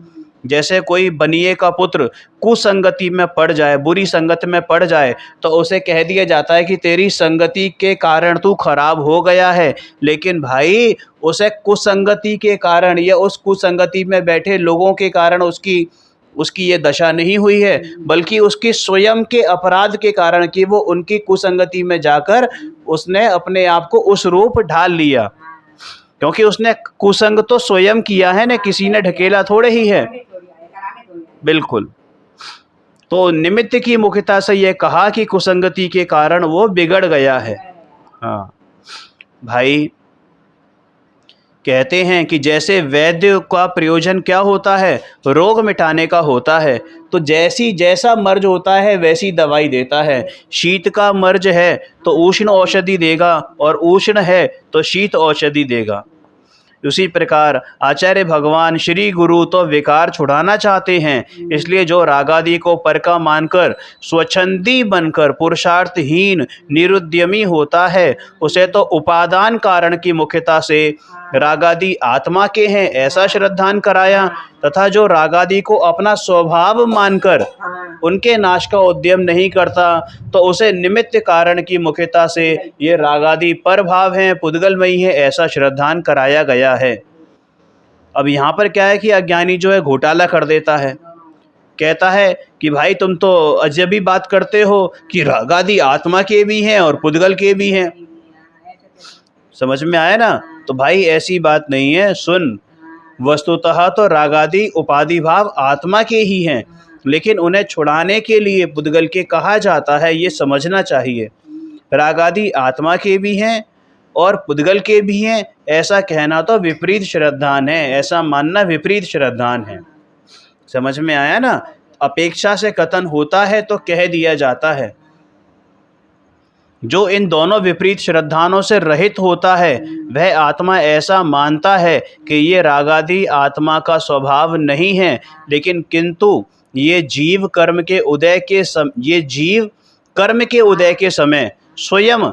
जैसे कोई बनिए का पुत्र कुसंगति में पड़ जाए, बुरी संगत में पड़ जाए, तो उसे कह दिया जाता है कि तेरी संगति के कारण तू खराब हो गया है। लेकिन भाई उसे कुसंगति के कारण या उस कुसंगति में बैठे लोगों के कारण उसकी ये दशा नहीं हुई है, बल्कि उसकी स्वयं के अपराध के कारण कि वो उनकी कुसंगति में जाकर उसने अपने आप को उस रूप ढाल लिया, क्योंकि उसने कुसंग तो स्वयं किया है ना, किसी ने ढकेला थोड़े ही है। बिल्कुल। तो निमित्त की मुख्यता से ये कहा कि कुसंगति के कारण वो बिगड़ गया है। हाँ भाई, कहते हैं कि जैसे वैद्य का प्रयोजन क्या होता है, रोग मिटाने का होता है, तो जैसा मर्ज होता है वैसी दवाई देता है। शीत का मर्ज है तो उष्ण औषधि देगा, और उष्ण है तो शीत औषधि देगा। उसी प्रकार आचार्य भगवान श्री गुरु तो विकार छुड़ाना चाहते हैं, इसलिए जो रागादि को पर का मानकर स्वच्छंदी बनकर पुरुषार्थहीन निरुद्यमी होता है, उसे तो उपादान कारण की मुख्यता से रागादि आत्मा के हैं ऐसा श्रद्धान कराया, तथा जो रागादि को अपना स्वभाव मानकर उनके नाश का उद्यम नहीं करता, तो उसे निमित्त कारण की मुख्यता से ये रागादि पर भाव हैं, पुद्गलमयी है, ऐसा श्रद्धान कराया गया है। अब यहाँ पर क्या है कि अज्ञानी जो है घोटाला कर देता है, कहता है कि भाई तुम तो अजबी बात करते हो कि रागादि आत्मा के भी हैं और पुद्गल के भी हैं। समझ में आया ना? तो भाई ऐसी बात नहीं है। सुन, वस्तुतः तो रागादि उपाधि भाव आत्मा के ही हैं, लेकिन उन्हें छुड़ाने के लिए पुद्गल के कहा जाता है, ये समझना चाहिए। रागादि आत्मा के भी हैं और पुद्गल के भी हैं, ऐसा कहना तो विपरीत श्रद्धान है, ऐसा मानना विपरीत श्रद्धान है। समझ में आया ना? अपेक्षा से कथन होता है तो कह दिया जाता है। जो इन दोनों विपरीत श्रद्धानों से रहित होता है वह आत्मा ऐसा मानता है कि ये रागादि आत्मा का स्वभाव नहीं है, लेकिन किंतु ये जीव कर्म के उदय के समय स्वयं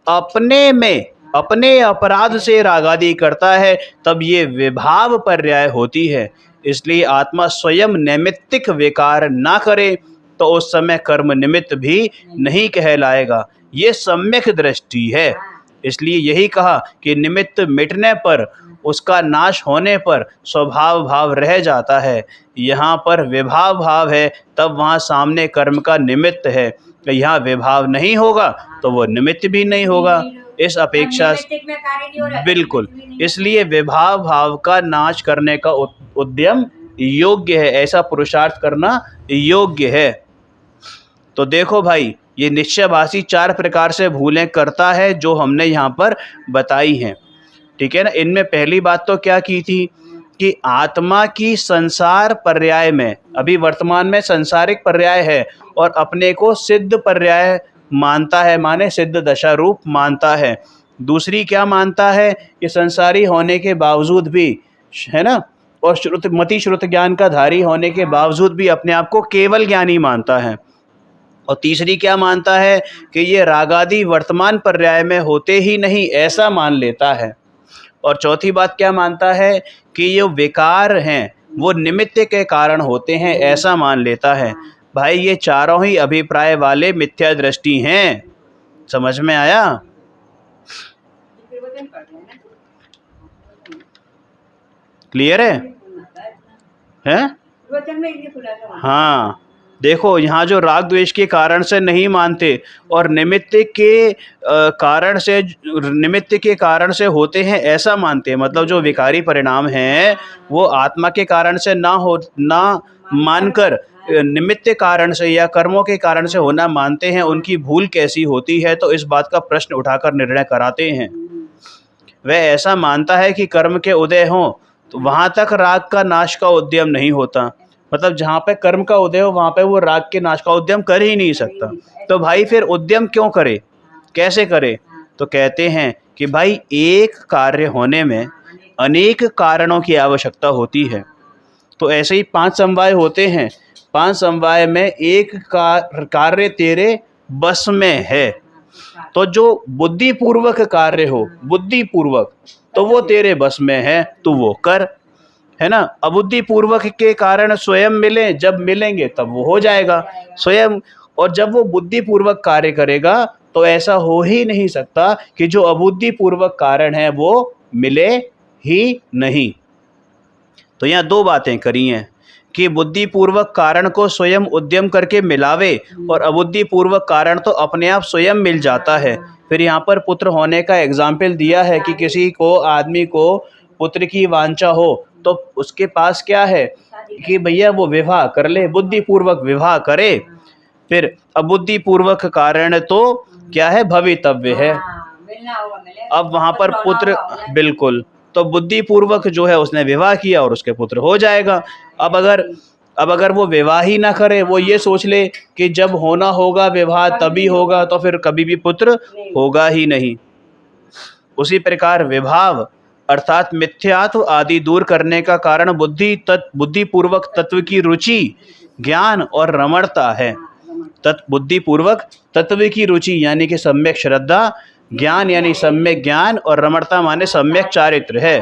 अपने में अपने अपराध से रागादि करता है, तब ये विभाव पर्याय होती है। इसलिए आत्मा स्वयं नैमित्तिक विकार ना करे तो उस समय कर्म निमित्त भी नहीं कहलाएगा। ये सम्यक दृष्टि है। इसलिए यही कहा कि निमित्त मिटने पर, उसका नाश होने पर स्वभाव भाव रह जाता है। यहाँ पर विभाव भाव है, तब वहाँ सामने कर्म का निमित्त है। यहाँ विभाव नहीं होगा तो वो निमित्त भी नहीं होगा। इस अपेक्षा बिल्कुल, इसलिए विभाव भाव का नाश करने का उद्यम योग्य है, ऐसा पुरुषार्थ करना योग्य है। तो देखो भाई, ये निश्चयभाषी 4 प्रकार से भूलें करता है जो हमने यहाँ पर बताई हैं, ठीक है ना। इनमें पहली बात तो क्या की थी कि आत्मा की संसार पर्याय में, अभी वर्तमान में संसारिक पर्याय है और अपने को सिद्ध पर्याय मानता है, माने सिद्ध दशा रूप मानता है। दूसरी क्या मानता है कि संसारी होने के बावजूद भी, है ना, और मति श्रुत ज्ञान का धारी होने के बावजूद भी अपने आप को केवल ज्ञानी मानता है। और तीसरी क्या मानता है कि ये रागादि वर्तमान पर्याय में होते ही नहीं, ऐसा मान लेता है। और चौथी बात क्या मानता है कि ये विकार हैं वो निमित्त के कारण होते हैं, ऐसा मान लेता है। भाई ये चारों ही अभिप्राय वाले मिथ्या दृष्टि हैं। समझ में आया? क्लियर है? हैं? हाँ, देखो यहाँ जो राग द्वेष के कारण से नहीं मानते और निमित्त के कारण से होते हैं ऐसा मानते हैं, मतलब जो विकारी परिणाम हैं वो आत्मा के कारण से ना मानकर निमित्त कारण से या कर्मों के कारण से होना मानते हैं। उनकी भूल कैसी होती है, तो इस बात का प्रश्न उठाकर निर्णय कराते हैं। वह ऐसा मानता है कि कर्म के उदय हों तो वहाँ तक राग का नाश का उद्यम नहीं होता, मतलब जहाँ पे कर्म का उदय हो वहाँ पे वो राग के नाश का उद्यम कर ही नहीं सकता। तो भाई फिर उद्यम क्यों करे, कैसे करे? तो कहते हैं कि भाई एक कार्य होने में अनेक कारणों की आवश्यकता होती है। तो ऐसे ही 5 समवाय होते हैं, 5 समवाय में एक कार्य तेरे बस में है, तो जो बुद्धिपूर्वक कार्य हो, बुद्धिपूर्वक, तो वो तेरे बस में है, तू वो कर। है ना। अबुद्धि पूर्वक के कारण स्वयं मिले, जब मिलेंगे तब वो हो जाएगा स्वयं। और जब वो बुद्धि पूर्वक कार्य करेगा तो ऐसा हो ही नहीं सकता कि जो अबुद्धि पूर्वक कारण है वो मिले ही नहीं। तो यहाँ दो बातें करी हैं कि बुद्धि पूर्वक कारण को स्वयं उद्यम करके मिलावे, और अबुद्धि पूर्वक कारण तो अपने आप स्वयं मिल जाता है। फिर यहाँ पर पुत्र होने का एग्जाम्पल दिया है कि किसी को, आदमी को पुत्र की वांछा हो तो उसके पास क्या है कि भैया वो विवाह कर ले, बुद्धि पूर्वक विवाह करे। फिर अबुद्धि पूर्वक कारण तो क्या है, भवितव्य है। मिलना होगा मिले, अब वहां पर पुत्र, बिल्कुल, तो बुद्धि पूर्वक जो है उसने विवाह किया और उसके पुत्र हो जाएगा। अब अगर वो विवाह ही ना करे, वो ये सोच ले कि जब होना होगा विवाह तभी होगा, तो फिर कभी भी पुत्र होगा ही नहीं। उसी प्रकार विभाव अर्थात मिथ्यात्व आदि दूर करने का कारण बुद्धि पूर्वक तत्व की रुचि, ज्ञान और रमणता है। बुद्धि पूर्वक तत्व की रुचि यानी कि सम्यक श्रद्धा, ज्ञान यानी सम्यक ज्ञान, और रमणता माने सम्यक चारित्र है।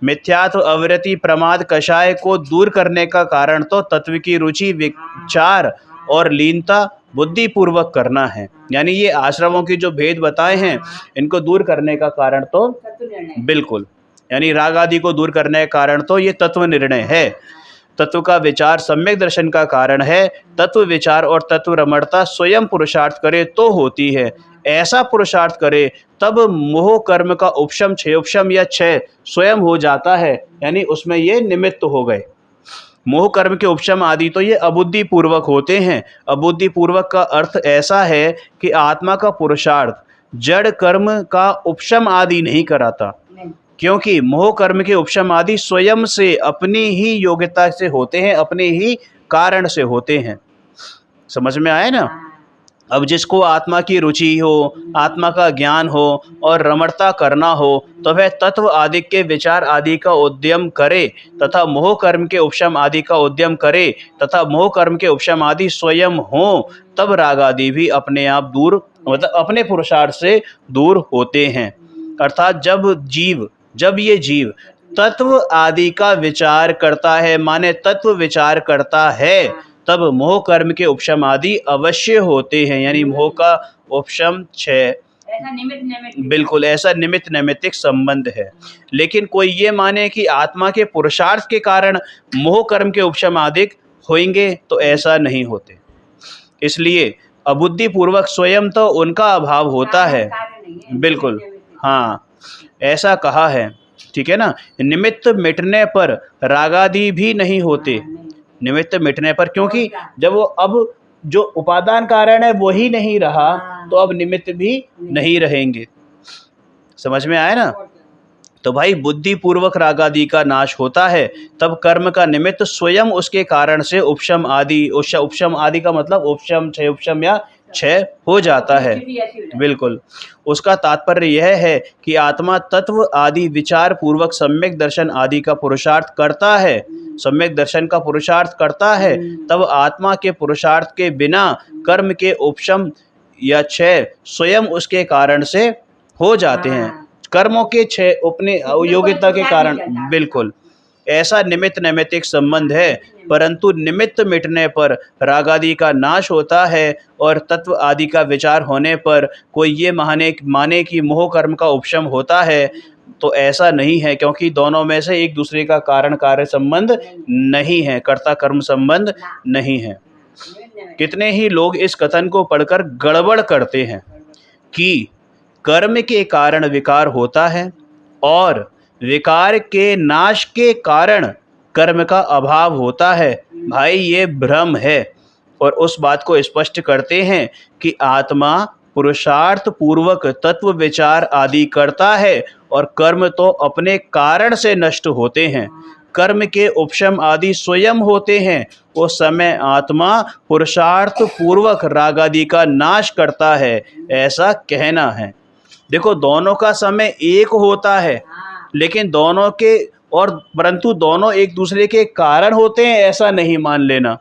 मिथ्यात्व, अवृत्ति, प्रमाद, कषाय को दूर करने का कारण तो तत्व की रुचि, विचार और लीनता बुद्धि पूर्वक करना है। यानी ये आश्रमों की जो भेद बताए हैं इनको दूर करने का कारण तो बिल्कुल, यानी राग आदि को दूर करने का कारण तो ये तत्व निर्णय है। तत्व का विचार सम्यक दर्शन का कारण है। तत्व विचार और तत्व रमणता स्वयं पुरुषार्थ करे तो होती है। ऐसा पुरुषार्थ करे तब मोह कर्म का उपशम, क्षयोपशम या क्षय स्वयं हो जाता है, यानी उसमें ये निमित्त हो गए। मोह कर्म के उपशम आदि तो ये अबुद्धि पूर्वक होते हैं। अबुद्धि पूर्वक का अर्थ ऐसा है कि आत्मा का पुरुषार्थ जड़ कर्म का उपशम आदि नहीं कराता, क्योंकि मोह कर्म के उपशम आदि स्वयं से, अपनी ही योग्यता से होते हैं, अपने ही कारण से होते हैं। समझ में आया ना। अब जिसको आत्मा की रुचि हो, आत्मा का ज्ञान हो और रमणता करना हो तो वह तत्व आदि के विचार आदि का उद्यम करे तथा मोह कर्म के उपशम आदि का उद्यम करे तथा मोह कर्म के उपशम आदि स्वयं हो, तब राग आदि भी अपने आप दूर, मतलब अपने पुरुषार्थ से दूर होते हैं। अर्थात जब ये जीव तत्व आदि का विचार करता है, माने तत्व विचार करता है, तब मोह कर्म के उपशम आदि अवश्य होते हैं। यानी मोह का उपशम क्षय, बिल्कुल ऐसा निमित्त नैमित्तिक संबंध है। लेकिन कोई ये माने कि आत्मा के पुरुषार्थ के कारण मोह कर्म के उपशम आदि होंगे, तो ऐसा नहीं होते। इसलिए अबुद्धि पूर्वक स्वयं तो उनका अभाव होता है, बिल्कुल, हाँ ऐसा कहा है, ठीक है ना। निमित्त मिटने पर रागादि भी नहीं होते, निमित्त मिटने पर, क्योंकि जब वो अब जो उपादान कारण है वो ही नहीं रहा तो अब निमित्त भी नहीं रहेंगे। समझ में आया ना। तो भाई बुद्धि पूर्वक रागादि का नाश होता है, तब कर्म का निमित्त स्वयं उसके कारण से उपशम आदि, उपशम आदि का मतलब उपशम, क्षय उपशम या क्षय हो जाता है। बिल्कुल, उसका तात्पर्य यह है कि आत्मा तत्व आदि विचार पूर्वक सम्यक दर्शन आदि का पुरुषार्थ करता है, सम्यक दर्शन का पुरुषार्थ करता है, तब आत्मा के पुरुषार्थ के बिना कर्म के उपशम या क्षय स्वयं उसके कारण से हो जाते हैं, कर्मों के क्षय अपने योग्यता के कारण। बिल्कुल ऐसा निमित्त नैमित्तिक संबंध है, परंतु निमित्त मिटने पर रागादि का नाश होता है और तत्व आदि का विचार होने पर कोई ये माने कि मोह कर्म का उपशम होता है, तो ऐसा नहीं है, क्योंकि दोनों में से एक दूसरे का कारण कार्य संबंध नहीं है, कर्ता कर्म संबंध नहीं है। कितने ही लोग इस कथन को पढ़कर गड़बड़ करते हैं कि कर्म के कारण विकार होता है और विकार के नाश के कारण कर्म का अभाव होता है। भाई ये भ्रम है, और उस बात को स्पष्ट करते हैं कि आत्मा पुरुषार्थ पूर्वक तत्व विचार आदि करता है और कर्म तो अपने कारण से नष्ट होते हैं, कर्म के उपशम आदि स्वयं होते हैं। उस समय आत्मा पुरुषार्थ पूर्वक राग आदि का नाश करता है, ऐसा कहना है। देखो दोनों का समय एक होता है, लेकिन दोनों के परंतु दोनों एक दूसरे के कारण होते हैं, ऐसा नहीं मान लेना।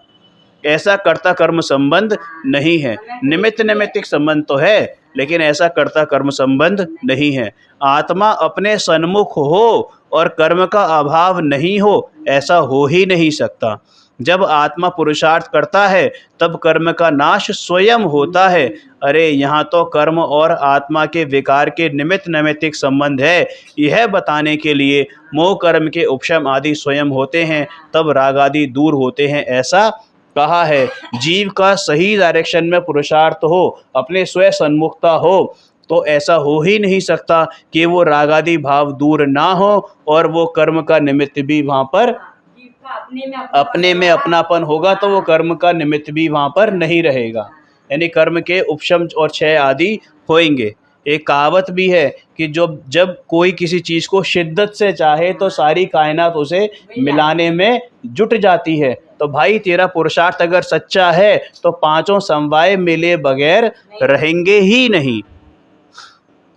ऐसा कर्ता कर्म संबंध नहीं है, निमित्त नैमित्तिक संबंध तो है, लेकिन ऐसा कर्ता कर्म संबंध नहीं है। आत्मा अपने सन्मुख हो और कर्म का अभाव नहीं हो, ऐसा हो ही नहीं सकता। जब आत्मा पुरुषार्थ करता है तब कर्म का नाश स्वयं होता है। अरे यहाँ तो कर्म और आत्मा के विकार के निमित्त नैमित्तिक संबंध है। यह बताने के लिए मोह कर्म के उपशम आदि स्वयं होते हैं, तब राग आदि दूर होते हैं, ऐसा कहा है। जीव का सही डायरेक्शन में पुरुषार्थ हो, अपने स्वयं सन्मुखता हो, तो ऐसा हो ही नहीं सकता कि वो रागादि भाव दूर ना हो और वो कर्म का निमित्त भी वहाँ पर जीव का अपने में अपनापन होगा, तो वो कर्म का निमित्त भी वहाँ पर नहीं रहेगा। यानी कर्म के उपशम और क्षय आदि होएंगे। एक कहावत भी है कि जब कोई किसी चीज़ को शिद्दत से चाहे तो सारी कायनात उसे मिलाने में जुट जाती है। तो भाई तेरा पुरुषार्थ अगर सच्चा है तो पांचों समवाय मिले बगैर रहेंगे ही नहीं।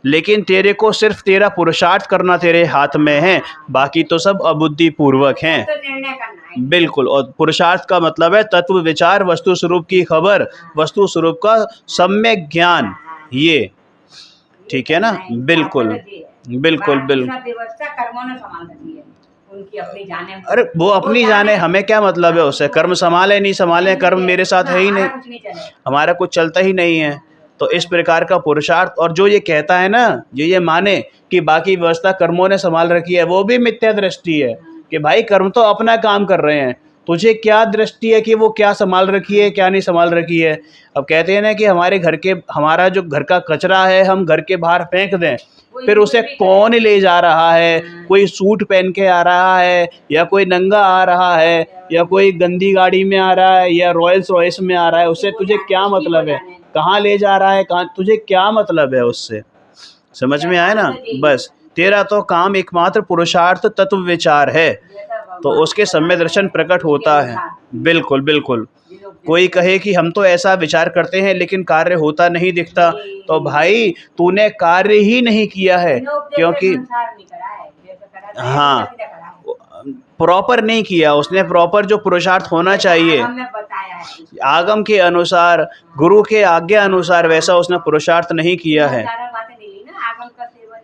लेकिन तेरे को सिर्फ तेरा पुरुषार्थ करना तेरे हाथ में है, बाकी तो सब अबुद्धि पूर्वक हैं। तो निर्णय करना है। बिल्कुल। और पुरुषार्थ का मतलब है तत्व विचार, वस्तु स्वरूप की खबर, वस्तु स्वरूप का सम्यक ज्ञान। ये ठीक है ना? बिल्कुल बिल्कुल बिल्कुल। व्यवस्था कर्मों ने संभाल रखी है, उनकी अपनी जाने। अरे वो अपनी जाने, हमें क्या मतलब है उससे? कर्म संभाले नहीं संभाले, कर्म मेरे साथ है ही नहीं, कुछ नहीं चले। हमारा कुछ चलता ही नहीं है। तो इस प्रकार का पुरुषार्थ, और जो ये कहता है ना, ये माने कि बाकी व्यवस्था कर्मों ने संभाल रखी है, वो भी मिथ्या दृष्टि है कि भाई कर्म तो अपना काम कर रहे हैं, तुझे क्या दृष्टि है कि वो क्या संभाल रखी है क्या नहीं संभाल रखी है। अब कहते हैं ना कि हमारा जो घर का कचरा है हम घर के बाहर फेंक दें, फिर उसे कौन ले जा रहा है? कोई सूट पहन के आ रहा है, या कोई नंगा आ रहा है, या कोई गंदी गाड़ी में आ रहा है, या रॉयल्स रॉयस में आ रहा है, उससे तुझे क्या मतलब है? कहाँ ले जा रहा है, कहाँ, तुझे क्या मतलब है उससे? समझ में आया ना? बस तेरा तो काम एकमात्र पुरुषार्थ तत्व विचार है, तो उसके सम्य दर्शन प्रकट होता है। बिल्कुल बिल्कुल। कोई कहे कि हम तो ऐसा विचार करते हैं लेकिन कार्य होता नहीं दिखता, तो भाई तूने कार्य ही नहीं किया है, क्योंकि हाँ प्रॉपर नहीं किया उसने। प्रॉपर जो पुरुषार्थ होना चाहिए आगम के अनुसार, गुरु के आज्ञा अनुसार, वैसा उसने पुरुषार्थ नहीं किया है।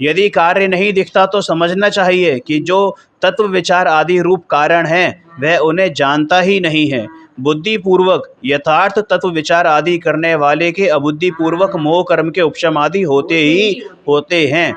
यदि कार्य नहीं दिखता तो समझना चाहिए कि जो तत्व विचार आदि रूप कारण हैं वह उन्हें जानता ही नहीं है। बुद्धि पूर्वक यथार्थ तत्व विचार आदि करने वाले के अबुद्धि पूर्वक मोह कर्म के उपशम आदि होते ही होते हैं।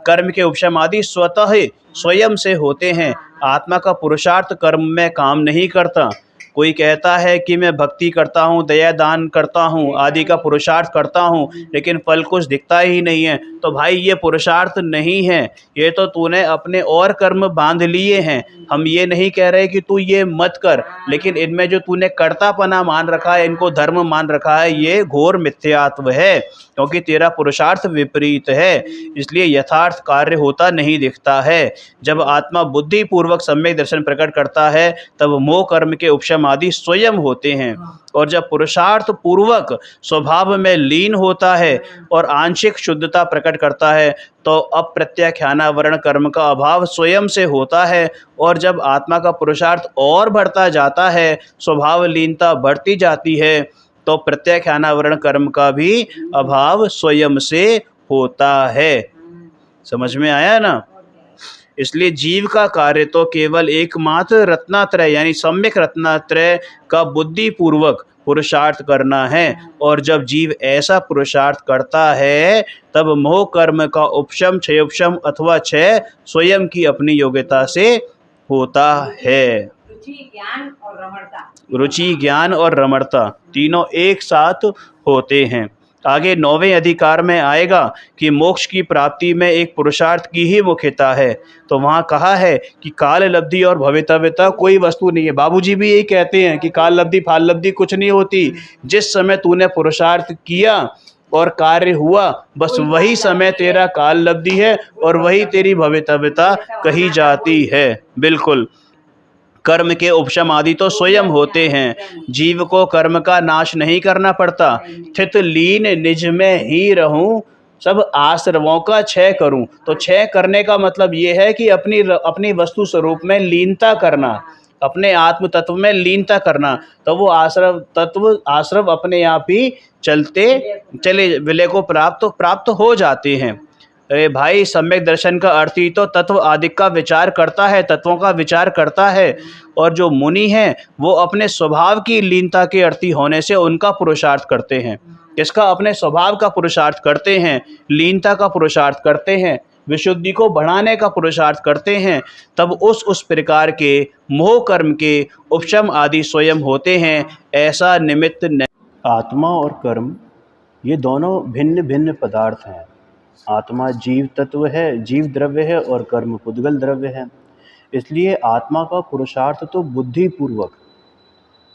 कर्म के उपशम आदि स्वतः स्वयं से होते हैं। आत्मा का पुरुषार्थ कर्म में काम नहीं करता। कोई कहता है कि मैं भक्ति करता हूँ, दया दान करता हूँ, आदि का पुरुषार्थ करता हूँ, लेकिन फल कुछ दिखता ही नहीं है, तो भाई ये पुरुषार्थ नहीं है, ये तो तूने अपने और कर्म बांध लिए हैं। हम ये नहीं कह रहे कि तू ये मत कर, लेकिन इनमें जो तूने कर्तापना मान रखा है, इनको धर्म मान रखा है, ये घोर मिथ्यात्व है, क्योंकि तेरा पुरुषार्थ विपरीत है, इसलिए यथार्थ कार्य होता नहीं दिखता है। जब आत्मा बुद्धि पूर्वक सम्यक दर्शन प्रकट करता है तब मोह कर्म के उपशम आदि स्वयं होते हैं, और जब पुरुषार्थ पूर्वक स्वभाव में लीन होता है और आंशिक शुद्धता प्रकट करता है तो अप्रत्याख्यानावरण कर्म का अभाव स्वयं से होता है। और जब आत्मा का पुरुषार्थ और बढ़ता जाता है, स्वभाव लीनता बढ़ती जाती है, तो प्रत्याख्यानावरण कर्म का भी अभाव स्वयं से होता है। समझ में आया ना? इसलिए जीव का कार्य तो केवल एकमात्र रत्नात्रय यानी सम्यक रत्नात्रय का बुद्धि पूर्वक पुरुषार्थ करना है, और जब जीव ऐसा पुरुषार्थ करता है तब मोह कर्म का उपशम क्षयोपशम अथवा क्षय स्वयं की अपनी योग्यता से होता है। रुचि ज्ञान और रमणता तीनों एक साथ होते हैं। आगे 9वें अधिकार में आएगा कि मोक्ष की प्राप्ति में एक पुरुषार्थ की ही मुख्यता है। तो वहाँ कहा है कि काल लब्धि और भवितव्यता कोई वस्तु नहीं है। बाबूजी भी यही कहते हैं कि काल लब्धि फाल लब्धि कुछ नहीं होती। जिस समय तूने पुरुषार्थ किया और कार्य हुआ, बस वही समय तेरा काल लब्धि है और वही तेरी भवितव्यता कही जाती है। बिल्कुल। कर्म के उपशम आदि तो स्वयं होते हैं। जीव को कर्म का नाश नहीं करना पड़ता। स्थित लीन निज में ही रहूं, सब आश्रवों का क्षय करूं। तो क्षय करने का मतलब ये है कि अपनी वस्तु स्वरूप में लीनता करना, अपने आत्म तत्व में लीनता करना। तो वो आश्रव अपने आप ही चले विलय को प्राप्त हो जाते हैं। अरे भाई, सम्यक दर्शन का अर्थ ही तो तत्व आदि का विचार करता है, तत्वों का विचार करता है। और जो मुनि हैं वो अपने स्वभाव की लीनता के अर्थी होने से उनका पुरुषार्थ करते हैं। इसका अपने स्वभाव का पुरुषार्थ करते हैं, लीनता का पुरुषार्थ करते हैं, विशुद्धि को बढ़ाने का पुरुषार्थ करते हैं। तब उस प्रकार के मोह कर्म के उपशम आदि स्वयं होते हैं, ऐसा निमित्त नहीं। आत्मा और कर्म ये दोनों भिन्न भिन्न पदार्थ हैं। आत्मा जीव तत्व है, जीव द्रव्य है, और कर्म पुद्गल द्रव्य है। इसलिए आत्मा का पुरुषार्थ तो बुद्धिपूर्वक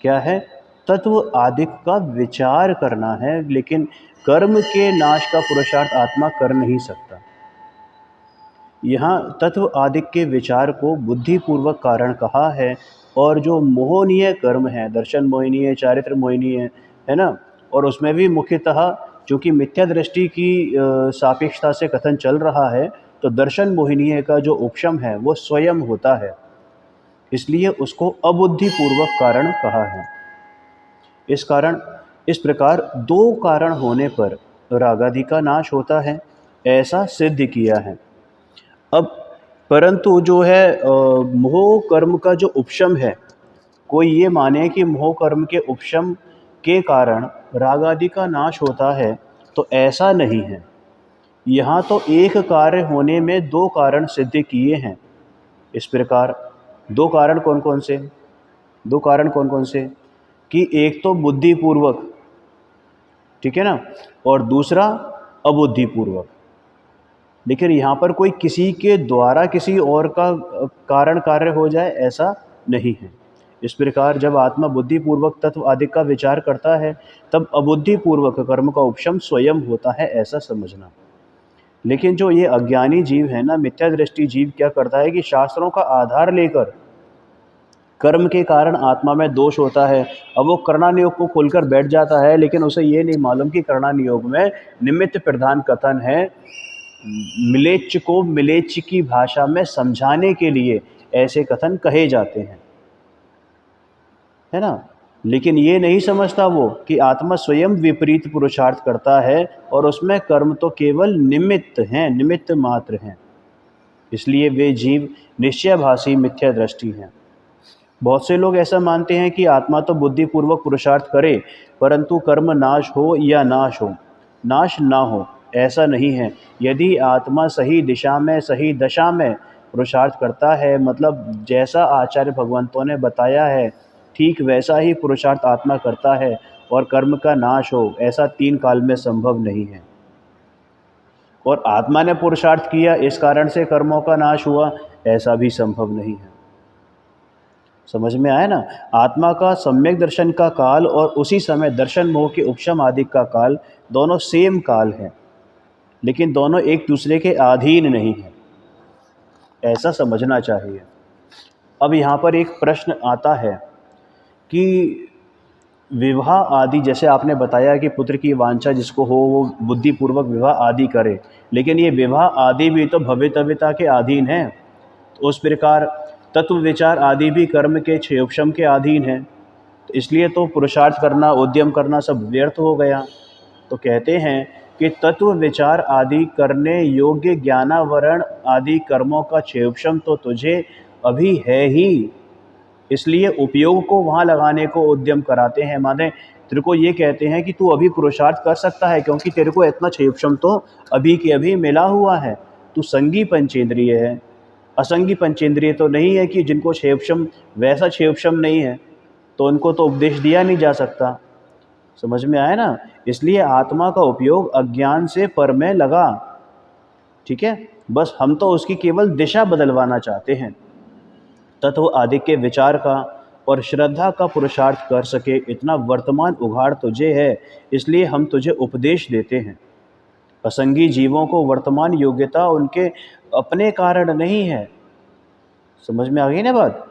क्या है, तत्व आदि का विचार करना है, लेकिन कर्म के नाश का पुरुषार्थ आत्मा कर नहीं सकता। यहाँ तत्व आदि के विचार को बुद्धिपूर्वक कारण कहा है। और जो मोहनीय कर्म है, दर्शन मोहिनीय, चारित्र मोहिनीय है ना, और उसमें भी मुख्यतः चूँकि मिथ्या दृष्टि की सापेक्षता से कथन चल रहा है, तो दर्शन मोहिनीय का जो उपशम है वो स्वयं होता है, इसलिए उसको अबुद्धिपूर्वक कारण कहा है। इस प्रकार दो कारण होने पर रागादि का नाश होता है, ऐसा सिद्ध किया है। अब परंतु जो है मोह कर्म का जो उपशम है, कोई ये माने कि मोह कर्म के उपशम के कारण राग आदि का नाश होता है, तो ऐसा नहीं है। यहाँ तो एक कार्य होने में दो कारण सिद्ध किए हैं। इस प्रकार दो कारण कौन कौन से? दो कारण कौन कौन से? कि एक तो बुद्धिपूर्वक, ठीक है ना, और दूसरा अबुद्धिपूर्वक। लेकिन यहाँ पर कोई किसी के द्वारा किसी और का कारण कार्य हो जाए, ऐसा नहीं है। इस प्रकार जब आत्मा बुद्धिपूर्वक तत्व आदि का विचार करता है, तब अबुद्धिपूर्वक कर्म का उपशम स्वयं होता है, ऐसा समझना। लेकिन जो ये अज्ञानी जीव है ना, मिथ्या दृष्टि जीव क्या करता है कि शास्त्रों का आधार लेकर कर्म के कारण आत्मा में दोष होता है। अब वो कर्णानियोग को खोलकर बैठ जाता है, लेकिन उसे ये नहीं मालूम कि कर्णानियोग में निमित्त प्रधान कथन है। मिलेच्छ को मिलेच्छ की भाषा में समझाने के लिए ऐसे कथन कहे जाते हैं, है ना। लेकिन ये नहीं समझता वो कि आत्मा स्वयं विपरीत पुरुषार्थ करता है, और उसमें कर्म तो केवल निमित्त हैं, निमित्त मात्र हैं। इसलिए वे जीव निश्चयभाषी मिथ्या दृष्टि हैं। बहुत से लोग ऐसा मानते हैं कि आत्मा तो बुद्धिपूर्वक पुरुषार्थ करे, परंतु कर्म नाश हो या नाश ना हो, ऐसा नहीं है। यदि आत्मा सही दिशा में, सही दशा में पुरुषार्थ करता है, मतलब जैसा आचार्य भगवंतों ने बताया है ठीक वैसा ही पुरुषार्थ आत्मा करता है, और कर्म का नाश हो, ऐसा तीन काल में संभव नहीं है। और आत्मा ने पुरुषार्थ किया, इस कारण से कर्मों का नाश हुआ, ऐसा भी संभव नहीं है। समझ में आया ना। आत्मा का सम्यक दर्शन का काल और उसी समय दर्शन मोह के उपशम आदि का काल, दोनों सेम काल हैं, लेकिन दोनों एक दूसरे के अधीन नहीं है, ऐसा समझना चाहिए। अब यहाँ पर एक प्रश्न आता है कि विवाह आदि, जैसे आपने बताया कि पुत्र की वांछा जिसको हो वो बुद्धिपूर्वक विवाह आदि करे, लेकिन ये विवाह आदि भी तो भवितव्यता के अधीन है। तो उस प्रकार तत्व विचार आदि भी कर्म के क्षयोपशम के अधीन है, तो इसलिए तो पुरुषार्थ करना, उद्यम करना सब व्यर्थ हो गया। तो कहते हैं कि तत्व विचार आदि करने योग्य ज्ञानावरण आदि कर्मों का क्षयोपशम तो तुझे अभी है ही, इसलिए उपयोग को वहाँ लगाने को उद्यम कराते हैं। माने तेरे को ये कहते हैं कि तू अभी पुरुषार्थ कर सकता है, क्योंकि तेरे को इतना क्षयोपशम तो अभी के अभी मिला हुआ है। तू संगी पंचेंद्रिय है, असंगी पंचेंद्रिय तो नहीं है कि जिनको क्षयोपशम, वैसा क्षयोपशम नहीं है, तो उनको तो उपदेश दिया नहीं जा सकता। समझ में आया ना। इसलिए आत्मा का उपयोग अज्ञान से पर में लगा, ठीक है। बस हम तो उसकी केवल दिशा बदलवाना चाहते हैं, तत्व आदि के विचार का और श्रद्धा का पुरुषार्थ कर सके, इतना वर्तमान उघाड़ तुझे है, इसलिए हम तुझे उपदेश देते हैं। असंगी जीवों को वर्तमान योग्यता उनके अपने कारण नहीं है। समझ में आ गई ना बात।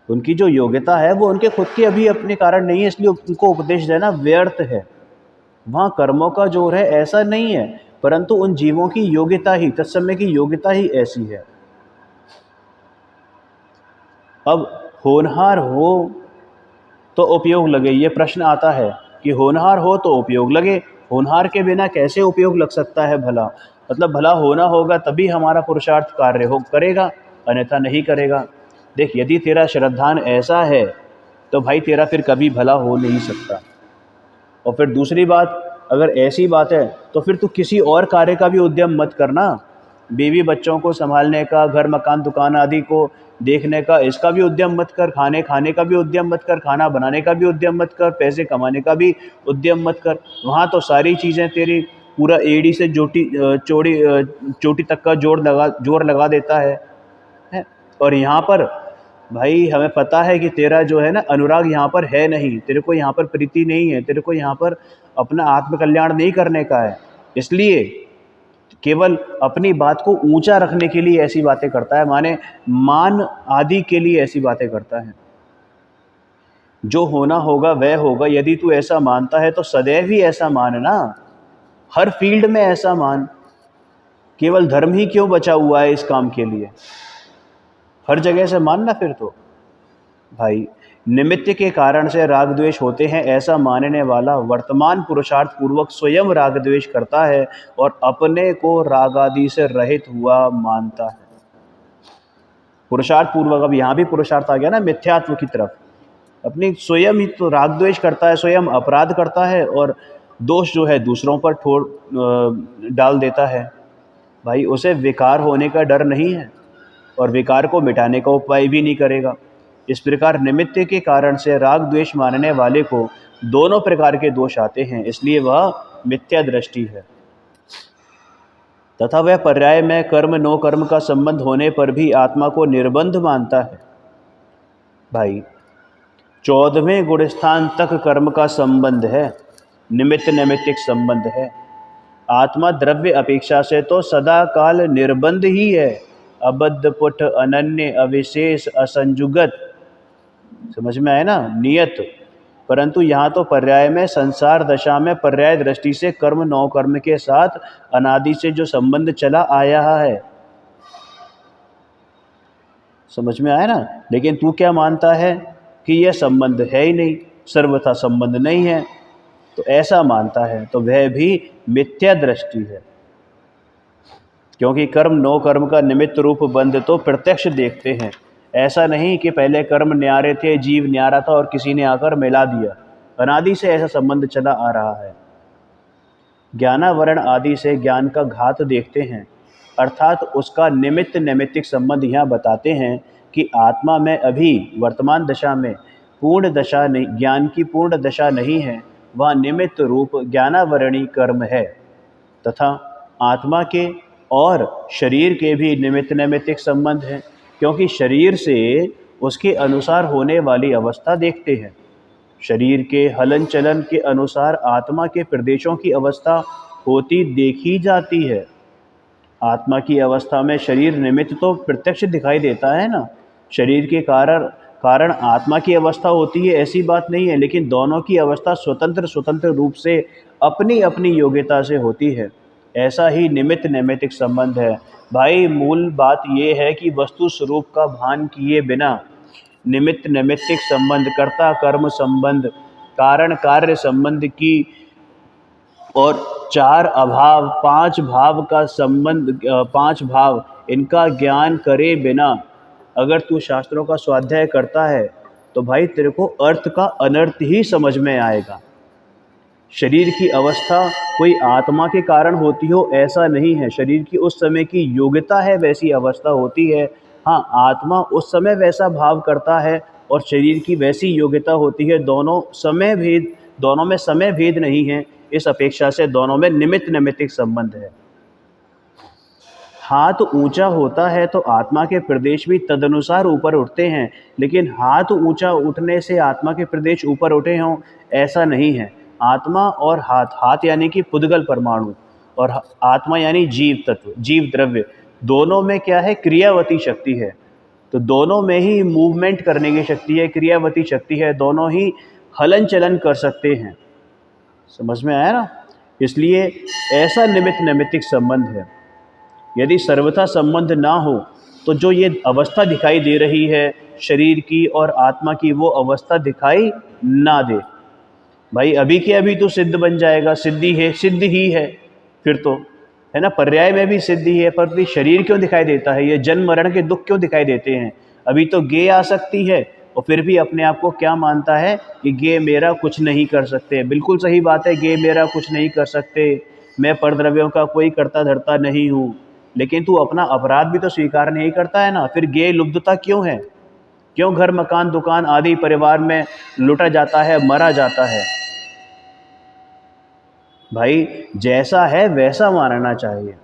उनकी जो योग्यता है वो उनके खुद के अभी अपने कारण नहीं है, इसलिए उनको उपदेश देना व्यर्थ है। वहाँ कर्मों का जोर है ऐसा नहीं है, परंतु उन जीवों की योग्यता ही, तत्समय की योग्यता ही ऐसी है। अब होनहार हो तो उपयोग लगे, ये प्रश्न आता है कि होनहार हो तो उपयोग लगे, होनहार के बिना कैसे उपयोग लग सकता है भला। मतलब भला होना होगा तभी हमारा पुरुषार्थ कार्य हो करेगा, अन्यथा नहीं करेगा। देख, यदि तेरा श्रद्धान ऐसा है तो भाई तेरा फिर कभी भला हो नहीं सकता। और फिर दूसरी बात, अगर ऐसी बात है तो फिर तू किसी और कार्य का भी उद्यम मत करना। बीवी बच्चों को संभालने का, घर मकान दुकान आदि को देखने का, इसका भी उद्यम मत कर। खाने का भी उद्यम मत कर, खाना बनाने का भी उद्यम मत कर, पैसे कमाने का भी उद्यम मत कर। वहाँ तो सारी चीज़ें तेरी पूरा एड़ी से चोटी तक का जोर लगा देता है। और यहाँ पर भाई हमें पता है कि तेरा जो है ना अनुराग यहाँ पर है नहीं, तेरे को यहाँ पर प्रीति नहीं है, तेरे को यहाँ पर अपना आत्मकल्याण नहीं करने का है। इसलिए केवल अपनी बात को ऊंचा रखने के लिए ऐसी बातें करता है, माने मान आदि के लिए ऐसी बातें करता है। जो होना होगा वह होगा। यदि तू ऐसा मानता है तो सदैव ही ऐसा मानना, हर फील्ड में ऐसा मान। केवल धर्म ही क्यों बचा हुआ है इस काम के लिए, हर जगह से मानना। फिर तो भाई निमित्त के कारण से राग द्वेष होते हैं ऐसा मानने वाला वर्तमान पुरुषार्थ पूर्वक स्वयं राग द्वेष करता है और अपने को राग आदि से रहित हुआ मानता है। पुरुषार्थ पूर्वक, अब यहाँ भी पुरुषार्थ आ गया ना मिथ्यात्व की तरफ। अपनी स्वयं ही तो राग द्वेष करता है, स्वयं अपराध करता है और दोष जो है दूसरों पर डाल देता है। भाई उसे विकार होने का डर नहीं है और विकार को मिटाने का उपाय भी नहीं करेगा। इस प्रकार निमित्त के कारण से राग द्वेष मानने वाले को दोनों प्रकार के दोष आते हैं, इसलिए वह मिथ्या दृष्टि है। तथा वह पर्याय में कर्म नो कर्म का संबंध होने पर भी आत्मा को निर्बंध मानता है। भाई 14वें गुणस्थान तक कर्म का संबंध है, निमित्त नैमित्तिक संबंध है। आत्मा द्रव्य अपेक्षा से तो सदा काल निर्बंध ही है, अबद्ध पुट अनन्य अविशेष असंजुगत। समझ में आए ना, नियत। परंतु यहाँ तो पर्याय में संसार दशा में पर्याय दृष्टि से कर्म नौ कर्म के साथ अनादि से जो संबंध चला आया है, समझ में आया ना। लेकिन तू क्या मानता है कि यह संबंध है ही नहीं, सर्वथा संबंध नहीं है, तो ऐसा मानता है तो वह भी मिथ्या दृष्टि है। क्योंकि कर्म नो कर्म का निमित्त रूप बंध तो प्रत्यक्ष देखते हैं। ऐसा नहीं कि पहले कर्म न्यारे थे, जीव न्यारा था और किसी ने आकर मिला दिया। अनादि से ऐसा संबंध चला आ रहा है। ज्ञानावरण आदि से ज्ञान का घात देखते हैं, अर्थात उसका निमित्त नैमित्तिक संबंध यहाँ बताते हैं कि आत्मा में अभी वर्तमान दशा में पूर्ण दशा नहीं, ज्ञान की पूर्ण दशा नहीं है, वह निमित्त रूप ज्ञानावरणी कर्म है। तथा आत्मा के और शरीर के भी निमित्त नैमित्तिक संबंध है, क्योंकि शरीर से उसके अनुसार होने वाली अवस्था देखते हैं। शरीर के हलन चलन के अनुसार आत्मा के प्रदेशों की अवस्था होती देखी जाती है। आत्मा की अवस्था में शरीर निमित्त तो प्रत्यक्ष दिखाई देता है ना, शरीर के कारण आत्मा की अवस्था होती है ऐसी बात नहीं है, लेकिन दोनों की अवस्था स्वतंत्र रूप से अपनी अपनी योग्यता से होती है। ऐसा ही निमित्त नैमित्तिक संबंध है। भाई मूल बात ये है कि वस्तु स्वरूप का भान किए बिना निमित्त नैमित्तिक संबंध, कर्ता कर्म संबंध, कारण कार्य संबंध की और 4 अभाव 5 भाव का संबंध, 5 भाव इनका ज्ञान करे बिना अगर तू शास्त्रों का स्वाध्याय करता है तो भाई तेरे को अर्थ का अनर्थ ही समझ में आएगा। शरीर की अवस्था कोई आत्मा के कारण होती हो ऐसा नहीं है, शरीर की उस समय की योग्यता है वैसी अवस्था होती है। हाँ, आत्मा उस समय वैसा भाव करता है और शरीर की वैसी योग्यता होती है। दोनों में समय भेद नहीं है, इस अपेक्षा से दोनों में निमित्त नैमित्तिक संबंध है। हाथ ऊंचा होता है तो आत्मा के प्रदेश भी तदनुसार ऊपर उठते हैं, लेकिन हाथ ऊंचा उठने से आत्मा के प्रदेश ऊपर उठे हों ऐसा नहीं है। आत्मा और हाथ यानी कि पुद्गल परमाणु और आत्मा यानी जीव तत्व, जीव द्रव्य, दोनों में क्या है, क्रियावती शक्ति है। तो दोनों में ही मूवमेंट करने की शक्ति है, क्रियावती शक्ति है, दोनों ही हलन चलन कर सकते हैं। समझ में आया ना। इसलिए ऐसा निमित्त नैमित्तिक संबंध है। यदि सर्वथा संबंध ना हो तो जो ये अवस्था दिखाई दे रही है शरीर की और आत्मा की, वो अवस्था दिखाई ना दे। भाई अभी के अभी तो सिद्ध बन जाएगा, सिद्ध ही है फिर तो। है ना, पर्याय में भी सिद्धि है, पर भी शरीर क्यों दिखाई देता है, ये जन्म मरण के दुख क्यों दिखाई देते हैं। अभी तो गेय आ सकती है और फिर भी अपने आप को क्या मानता है कि गेय मेरा कुछ नहीं कर सकते। बिल्कुल सही बात है, गेय मेरा कुछ नहीं कर सकते, मैं परद्रव्यों का कोई करता धरता नहीं हूँ, लेकिन तू अपना अपराध भी तो स्वीकार नहीं करता है ना, फिर गेय लुब्धता क्यों है, क्यों घर मकान दुकान आदि परिवार में लुटा जाता है, मरा जाता है। भाई जैसा है वैसा मानना चाहिए।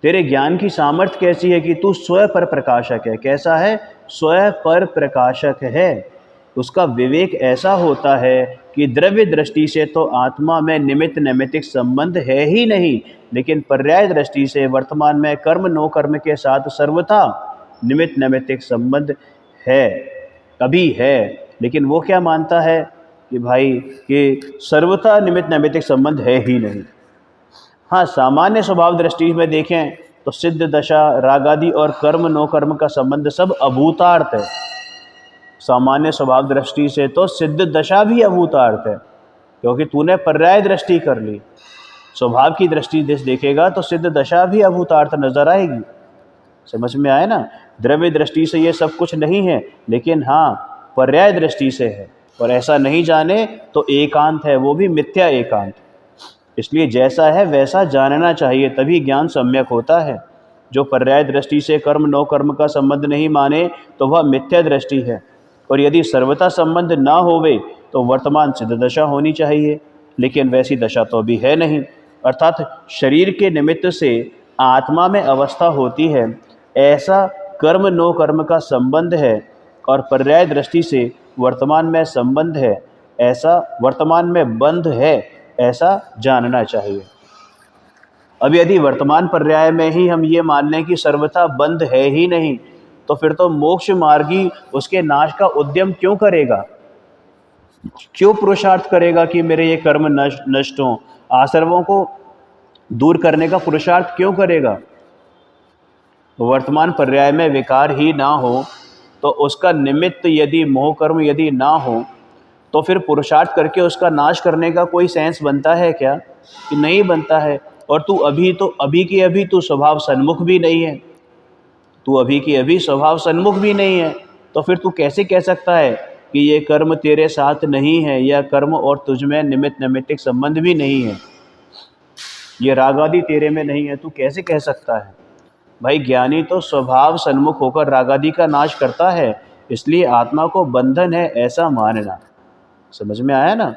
तेरे ज्ञान की सामर्थ्य कैसी है कि तू स्वयं पर प्रकाशक है। कैसा है? स्वयं पर प्रकाशक है। उसका विवेक ऐसा होता है कि द्रव्य दृष्टि से तो आत्मा में निमित्त नैमित्तिक संबंध है ही नहीं, लेकिन पर्याय दृष्टि से वर्तमान में कर्म नो कर्म के साथ सर्वथा निमित्त नैमित्तिक संबंध है, अभी है। लेकिन वो क्या मानता है कि भाई कि सर्वथा निमित्त नैमित्तिक संबंध है ही नहीं। हाँ, सामान्य स्वभाव दृष्टि में देखें तो सिद्ध दशा, रागादि और कर्म नो कर्म का संबंध सब अभूतार्थ है। सामान्य स्वभाव दृष्टि से तो सिद्ध दशा भी अभूतार्थ है, क्योंकि तूने पर्याय दृष्टि कर ली। स्वभाव की दृष्टि देखेगा तो सिद्ध दशा भी अभूतार्थ नजर आएगी। समझ में आए ना? द्रव्य दृष्टि से ये सब कुछ नहीं है, लेकिन हाँ पर्याय दृष्टि से है, और ऐसा नहीं जाने तो एकांत है, वो भी मिथ्या एकांत। इसलिए जैसा है वैसा जानना चाहिए, तभी ज्ञान सम्यक होता है। जो पर्याय दृष्टि से कर्म नो कर्म का संबंध नहीं माने तो वह मिथ्या दृष्टि है, और यदि सर्वथा संबंध ना होवे तो वर्तमान सिद्ध दशा होनी चाहिए, लेकिन वैसी दशा तो अभी है नहीं। अर्थात शरीर के निमित्त से आत्मा में अवस्था होती है, ऐसा कर्म नो कर्म का संबंध है, और पर्याय दृष्टि से वर्तमान में संबंध है, ऐसा वर्तमान में बंध है, ऐसा जानना चाहिए। अब यदि वर्तमान पर्याय में ही हम ये मान लें कि सर्वथा बंध है ही नहीं, तो फिर तो मोक्ष मार्गी उसके नाश का उद्यम क्यों करेगा, क्यों पुरुषार्थ करेगा कि मेरे ये कर्म नष्ट हों, आसर्वों को दूर करने का पुरुषार्थ क्यों करेगा। वर्तमान पर्याय में विकार ही ना हो तो उसका निमित्त यदि मोह कर्म यदि ना हो तो फिर पुरुषार्थ करके उसका नाश करने का कोई सेंस बनता है क्या? कि नहीं बनता है। और तू अभी की अभी तू स्वभाव सन्मुख भी नहीं है, तू अभी की अभी स्वभाव सन्मुख भी नहीं है, तो फिर तू कैसे कह सकता है कि ये कर्म तेरे साथ नहीं है, या कर्म और तुझ में निमित्त नैमित्तिक संबंध भी नहीं है, ये राग आदि तेरे में नहीं है, तू कैसे कह सकता है। भाई ज्ञानी तो स्वभाव सन्मुख होकर रागादि का नाश करता है, इसलिए आत्मा को बंधन है ऐसा मानना। समझ में आया ना?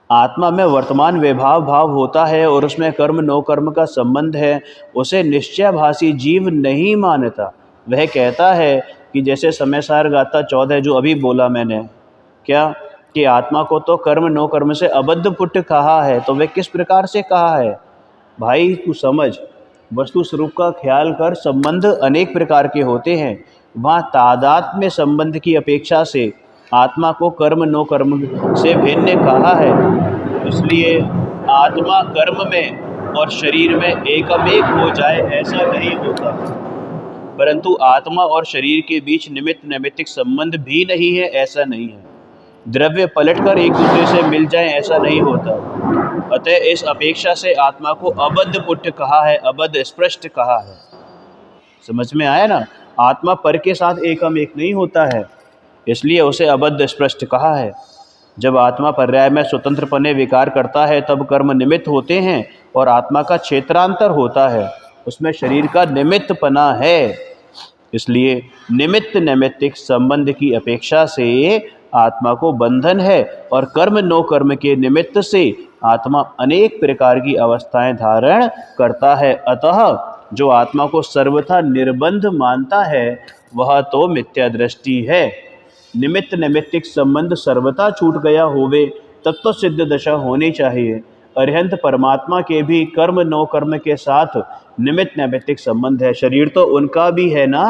आत्मा में वर्तमान वैभाव भाव होता है और उसमें कर्म नो कर्म का संबंध है, उसे निश्चयभासी जीव नहीं मानता। वह कहता है कि जैसे समय सार गाथा 14 जो अभी बोला मैंने, क्या कि आत्मा को तो कर्म नो कर्म से अबद्ध पुट कहा है, तो वह किस प्रकार से कहा है। भाई तू समझ, वस्तु स्वरूप का ख्याल कर, संबंध अनेक प्रकार के होते हैं। वहाँ तादात्म्य संबंध की अपेक्षा से आत्मा को कर्म नो कर्म से भिन्न कहा है, इसलिए आत्मा कर्म में और शरीर में एकमेक हो जाए ऐसा नहीं होता, परंतु आत्मा और शरीर के बीच निमित्त नैमित्तिक संबंध भी नहीं है ऐसा नहीं है। द्रव्य पलटकर एक दूसरे से मिल जाए ऐसा नहीं होता। अतः इस अपेक्षा से आत्मा को अबद्ध पुट्ठ कहा है, अबद्ध स्पृष्ट कहा है। समझ में आया ना? आत्मा पर के साथ एकमेक नहीं होता है, इसलिए उसे अबद्ध स्पृष्ट कहा है। जब आत्मा पर्याय में स्वतंत्रपने विकार करता है तब कर्म निमित्त होते हैं और आत्मा का क्षेत्रांतर होता है, उसमें शरीर का निमित्तपना है। इसलिए निमित्त नैमित्तिक संबंध की अपेक्षा से आत्मा को बंधन है, और कर्म नो कर्म के निमित्त से आत्मा अनेक प्रकार की अवस्थाएं धारण करता है। अतः जो आत्मा को सर्वथा निर्बंध मानता है वह तो मिथ्या दृष्टि है। निमित्त नैमित्तिक संबंध सर्वथा छूट गया होवे तब तो सिद्ध दशा होनी चाहिए। अरिहंत परमात्मा के भी कर्म नो कर्म के साथ निमित्त नैमित्तिक संबंध है। शरीर तो उनका भी है ना,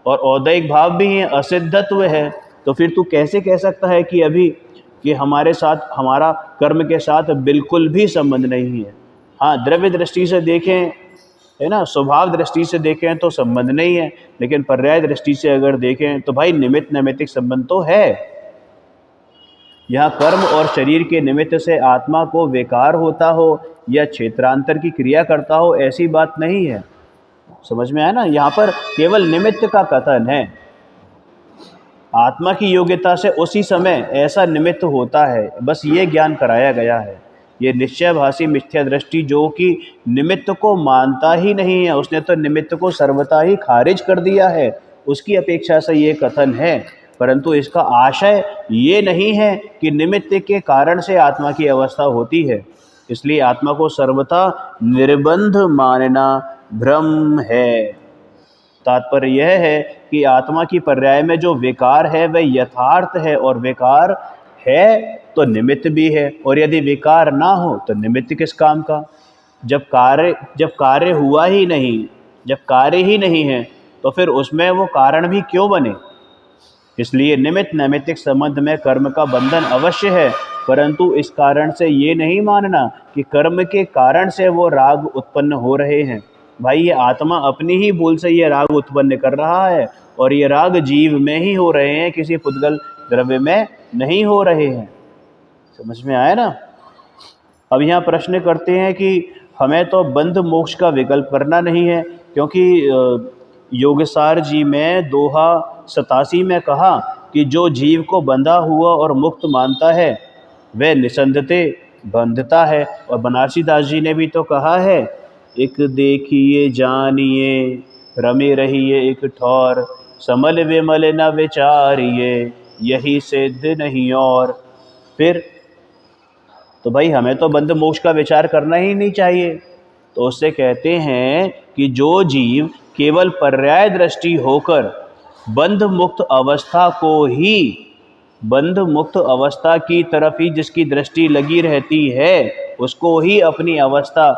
और औदैहिक भाव भी है, असिद्धत्व है। तो फिर तू कैसे कह सकता है कि अभी कि हमारे साथ हमारा कर्म के साथ बिल्कुल भी संबंध नहीं है। हाँ, द्रव्य दृष्टि से देखें, है ना, स्वभाव दृष्टि से देखें तो संबंध नहीं है, लेकिन पर्याय दृष्टि से अगर देखें तो भाई निमित्त नैमित्तिक संबंध तो है। यहाँ कर्म और शरीर के निमित्त से आत्मा को विकार होता हो या क्षेत्रांतर की क्रिया करता हो, ऐसी बात नहीं है। समझ में आया ना? यहाँ पर केवल निमित्त का कथन है। आत्मा की योग्यता से उसी समय ऐसा निमित्त होता है, बस ये ज्ञान कराया गया है। ये निश्चयभाषी मिथ्या दृष्टि जो कि निमित्त को मानता ही नहीं है, उसने तो निमित्त को सर्वथा ही खारिज कर दिया है, उसकी अपेक्षा से ये कथन है। परंतु इसका आशय ये नहीं है कि निमित्त के कारण से आत्मा की अवस्था होती है, इसलिए आत्मा को सर्वथा निर्बंध मानना भ्रम है। तात्पर्य यह है कि आत्मा की पर्याय में जो विकार है वह यथार्थ है, और विकार है तो निमित्त भी है, और यदि विकार ना हो तो निमित्त किस काम का? जब कार्य हुआ ही नहीं, जब कार्य ही नहीं है, तो फिर उसमें वो कारण भी क्यों बने? इसलिए निमित्त नैमित्तिक संबंध में कर्म का बंधन अवश्य है, परंतु इस कारण से ये नहीं मानना कि कर्म के कारण से वो राग उत्पन्न हो रहे हैं। भाई ये आत्मा अपनी ही भूल से ये राग उत्पन्न कर रहा है, और ये राग जीव में ही हो रहे हैं, किसी पुद्गल द्रव्य में नहीं हो रहे हैं। समझ में आया ना? अब यहाँ प्रश्न करते हैं कि हमें तो बंध मोक्ष का विकल्प करना नहीं है, क्योंकि योगसार जी में दोहा 87 में कहा कि जो जीव को बंधा हुआ और मुक्त मानता है वह निसंदते बंधता है। और बनारसी दास जी ने भी तो कहा है, एक देखिए जानिए रमे रहिए एक ठौर, समल विमल न विचारिए यही सिद्ध नहीं और। फिर तो भाई हमें तो बंध मोक्ष का विचार करना ही नहीं चाहिए। तो उससे कहते हैं कि जो जीव केवल पर्याय दृष्टि होकर बंध मुक्त अवस्था को ही, बंध मुक्त अवस्था की तरफ ही जिसकी दृष्टि लगी रहती है, उसको ही अपनी अवस्था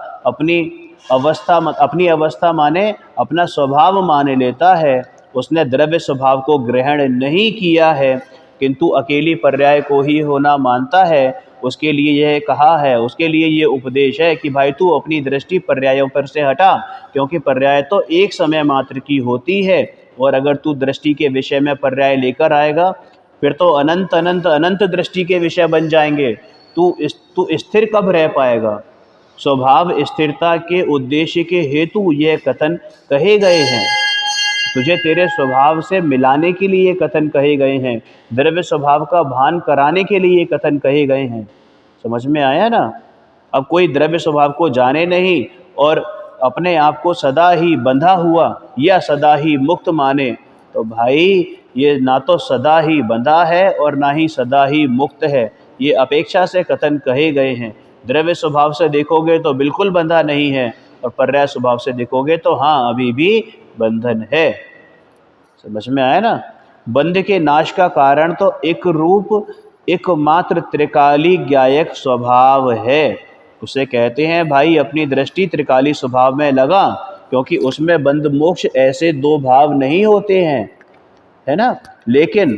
माने अपना स्वभाव माने लेता है। उसने द्रव्य स्वभाव को ग्रहण नहीं किया है, किंतु अकेली पर्याय को ही होना मानता है। उसके लिए यह कहा है, उसके लिए ये उपदेश है कि भाई तू अपनी दृष्टि पर्यायों पर से हटा, क्योंकि पर्याय तो एक समय मात्र की होती है, और अगर तू दृष्टि के विषय में पर्याय लेकर आएगा फिर तो अनंत अनंत अनंत दृष्टि के विषय बन जाएंगे। तू स्थिर कब रह पाएगा? स्वभाव स्थिरता के उद्देश्य के हेतु यह कथन कहे गए हैं। तुझे तेरे स्वभाव से मिलाने के लिए कथन कहे गए हैं, द्रव्य स्वभाव का भान कराने के लिए कथन कहे गए हैं। समझ में आया ना? अब कोई द्रव्य स्वभाव को जाने नहीं और अपने आप को सदा ही बंधा हुआ या सदा ही मुक्त माने, तो भाई ये ना तो सदा ही बंधा है और ना ही सदा ही मुक्त है। ये अपेक्षा से कथन कहे गए हैं। द्रव्य स्वभाव से देखोगे तो बिल्कुल बंधा नहीं है, और पर्याय स्वभाव से देखोगे तो हाँ अभी भी बंधन है। समझ में आया ना? बंध के नाश का कारण तो एक रूप एकमात्र त्रिकाली ज्ञायक स्वभाव है। उसे कहते हैं भाई अपनी दृष्टि त्रिकाली स्वभाव में लगा, क्योंकि उसमें बंध मोक्ष ऐसे दो भाव नहीं होते हैं, है ना? लेकिन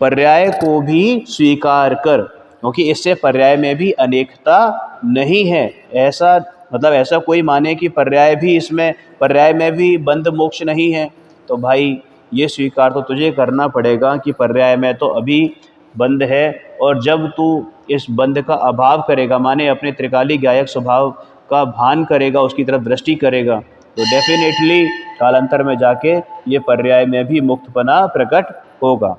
पर्याय को भी स्वीकार कर, क्योंकि इससे पर्याय में भी अनेकता नहीं है। ऐसा कोई माने कि पर्याय में भी बंध मोक्ष नहीं है, तो भाई ये स्वीकार तो तुझे करना पड़ेगा कि पर्याय में तो अभी बंध है। और जब तू इस बंध का अभाव करेगा, माने अपने त्रिकाली ज्ञायक स्वभाव का भान करेगा, उसकी तरफ दृष्टि करेगा, तो डेफिनेटली कालांतर में जाके ये पर्याय में भी मुक्तपना प्रकट होगा।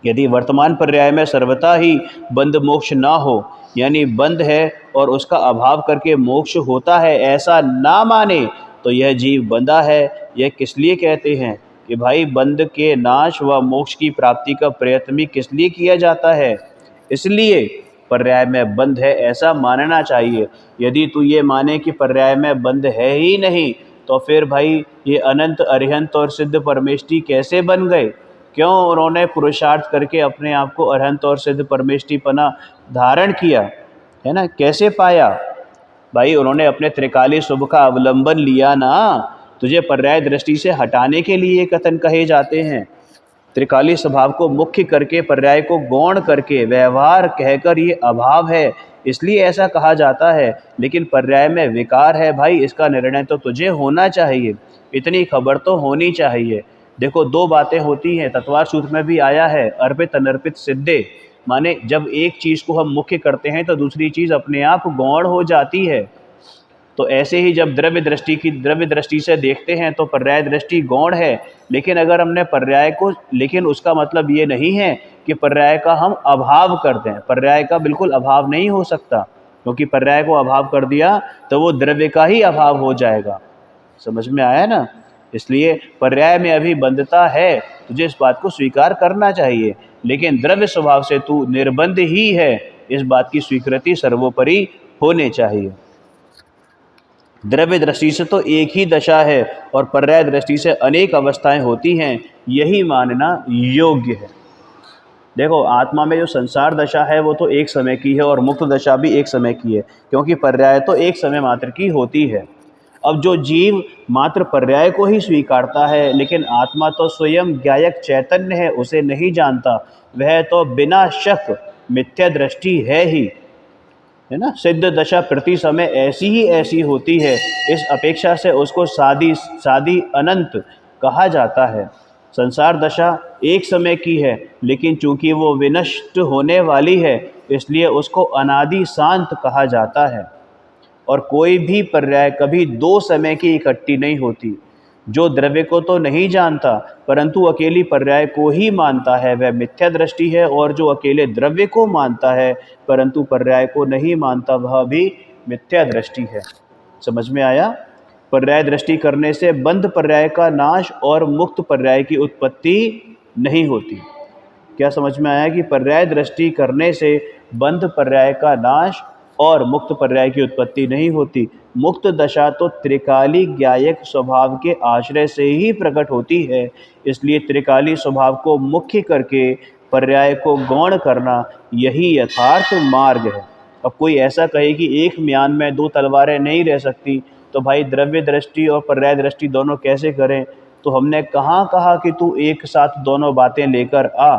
यदि वर्तमान पर्याय में सर्वथा ही बंध मोक्ष ना हो, यानी बंध है और उसका अभाव करके मोक्ष होता है, ऐसा ना माने, तो यह जीव बंधा है। यह किस लिए कहते हैं कि भाई बंध के नाश व मोक्ष की प्राप्ति का प्रयत्न भी किस लिए किया जाता है? इसलिए पर्याय में बंध है ऐसा मानना चाहिए। यदि तू ये माने कि पर्याय में बंध है ही नहीं, तो फिर भाई ये अनंत अरिहंत और सिद्ध परमेष्टि कैसे बन गए? क्यों उन्होंने पुरुषार्थ करके अपने आप को अरहंत और सिद्ध परमेष्टिपना धारण किया, है ना? कैसे पाया? भाई उन्होंने अपने त्रिकाली शुभ का अवलंबन लिया ना। तुझे पर्याय दृष्टि से हटाने के लिए कथन कहे जाते हैं। त्रिकाली स्वभाव को मुख्य करके, पर्याय को गौण करके, व्यवहार कहकर ये अभाव है, इसलिए ऐसा कहा जाता है। लेकिन पर्याय में विकार है भाई, इसका निर्णय तो तुझे होना चाहिए, इतनी खबर तो होनी चाहिए। देखो दो बातें होती हैं, तत्वार सूत्र में भी आया है, अर्पित अनर्पित सिद्धे, माने जब एक चीज़ को हम मुख्य करते हैं तो दूसरी चीज़ अपने आप गौण हो जाती है। तो ऐसे ही जब द्रव्य दृष्टि से देखते हैं तो पर्याय दृष्टि गौण है, लेकिन अगर हमने पर्याय को, लेकिन उसका मतलब ये नहीं है कि पर्याय का हम अभाव कर दें। पर्याय का बिल्कुल अभाव नहीं हो सकता, क्योंकि पर्याय को अभाव कर दिया तो वो द्रव्य का ही अभाव हो जाएगा। समझ में आया ना? इसलिए पर्याय में अभी बंधता है, तुझे इस बात को स्वीकार करना चाहिए, लेकिन द्रव्य स्वभाव से तू निर्बंध ही है, इस बात की स्वीकृति सर्वोपरि होनी चाहिए। द्रव्य दृष्टि से तो एक ही दशा है और पर्याय दृष्टि से अनेक अवस्थाएं होती हैं, यही मानना योग्य है। देखो आत्मा में जो संसार दशा है वो तो एक समय की है और मुक्त दशा भी एक समय की है, क्योंकि पर्याय तो एक समय मात्र की होती है। अब जो जीव मात्र पर्याय को ही स्वीकारता है, लेकिन आत्मा तो स्वयं ज्ञायक चैतन्य है, उसे नहीं जानता, वह तो बिना शक मिथ्या दृष्टि है ही, है ना। सिद्ध दशा प्रति समय ऐसी ही ऐसी होती है, इस अपेक्षा से उसको सादी अनंत कहा जाता है। संसार दशा एक समय की है, लेकिन चूंकि वो विनष्ट होने वाली है, इसलिए उसको अनादि शांत कहा जाता है। और कोई भी पर्याय कभी दो समय की इकट्ठी नहीं होती। जो द्रव्य को तो नहीं जानता परंतु अकेली पर्याय को ही मानता है, वह मिथ्या दृष्टि है, और जो अकेले द्रव्य को मानता है परंतु पर्याय को नहीं मानता, वह भी मिथ्या दृष्टि है। समझ में आया? पर्याय दृष्टि करने से बंध पर्याय का नाश और मुक्त पर्याय की उत्पत्ति नहीं होती। क्या समझ में आया कि पर्याय दृष्टि करने से बंध पर्याय का नाश और मुक्त पर्याय की उत्पत्ति नहीं होती। मुक्त दशा तो त्रिकाली ज्ञायक स्वभाव के आश्रय से ही प्रकट होती है, इसलिए त्रिकाली स्वभाव को मुख्य करके पर्याय को गौण करना यही यथार्थ मार्ग है। अब कोई ऐसा कहे कि एक म्यान में दो तलवारें नहीं रह सकती, तो भाई द्रव्य दृष्टि और पर्याय दृष्टि दोनों कैसे करें? तो हमने कहाँ कहा कि तू एक साथ दोनों बातें लेकर आ।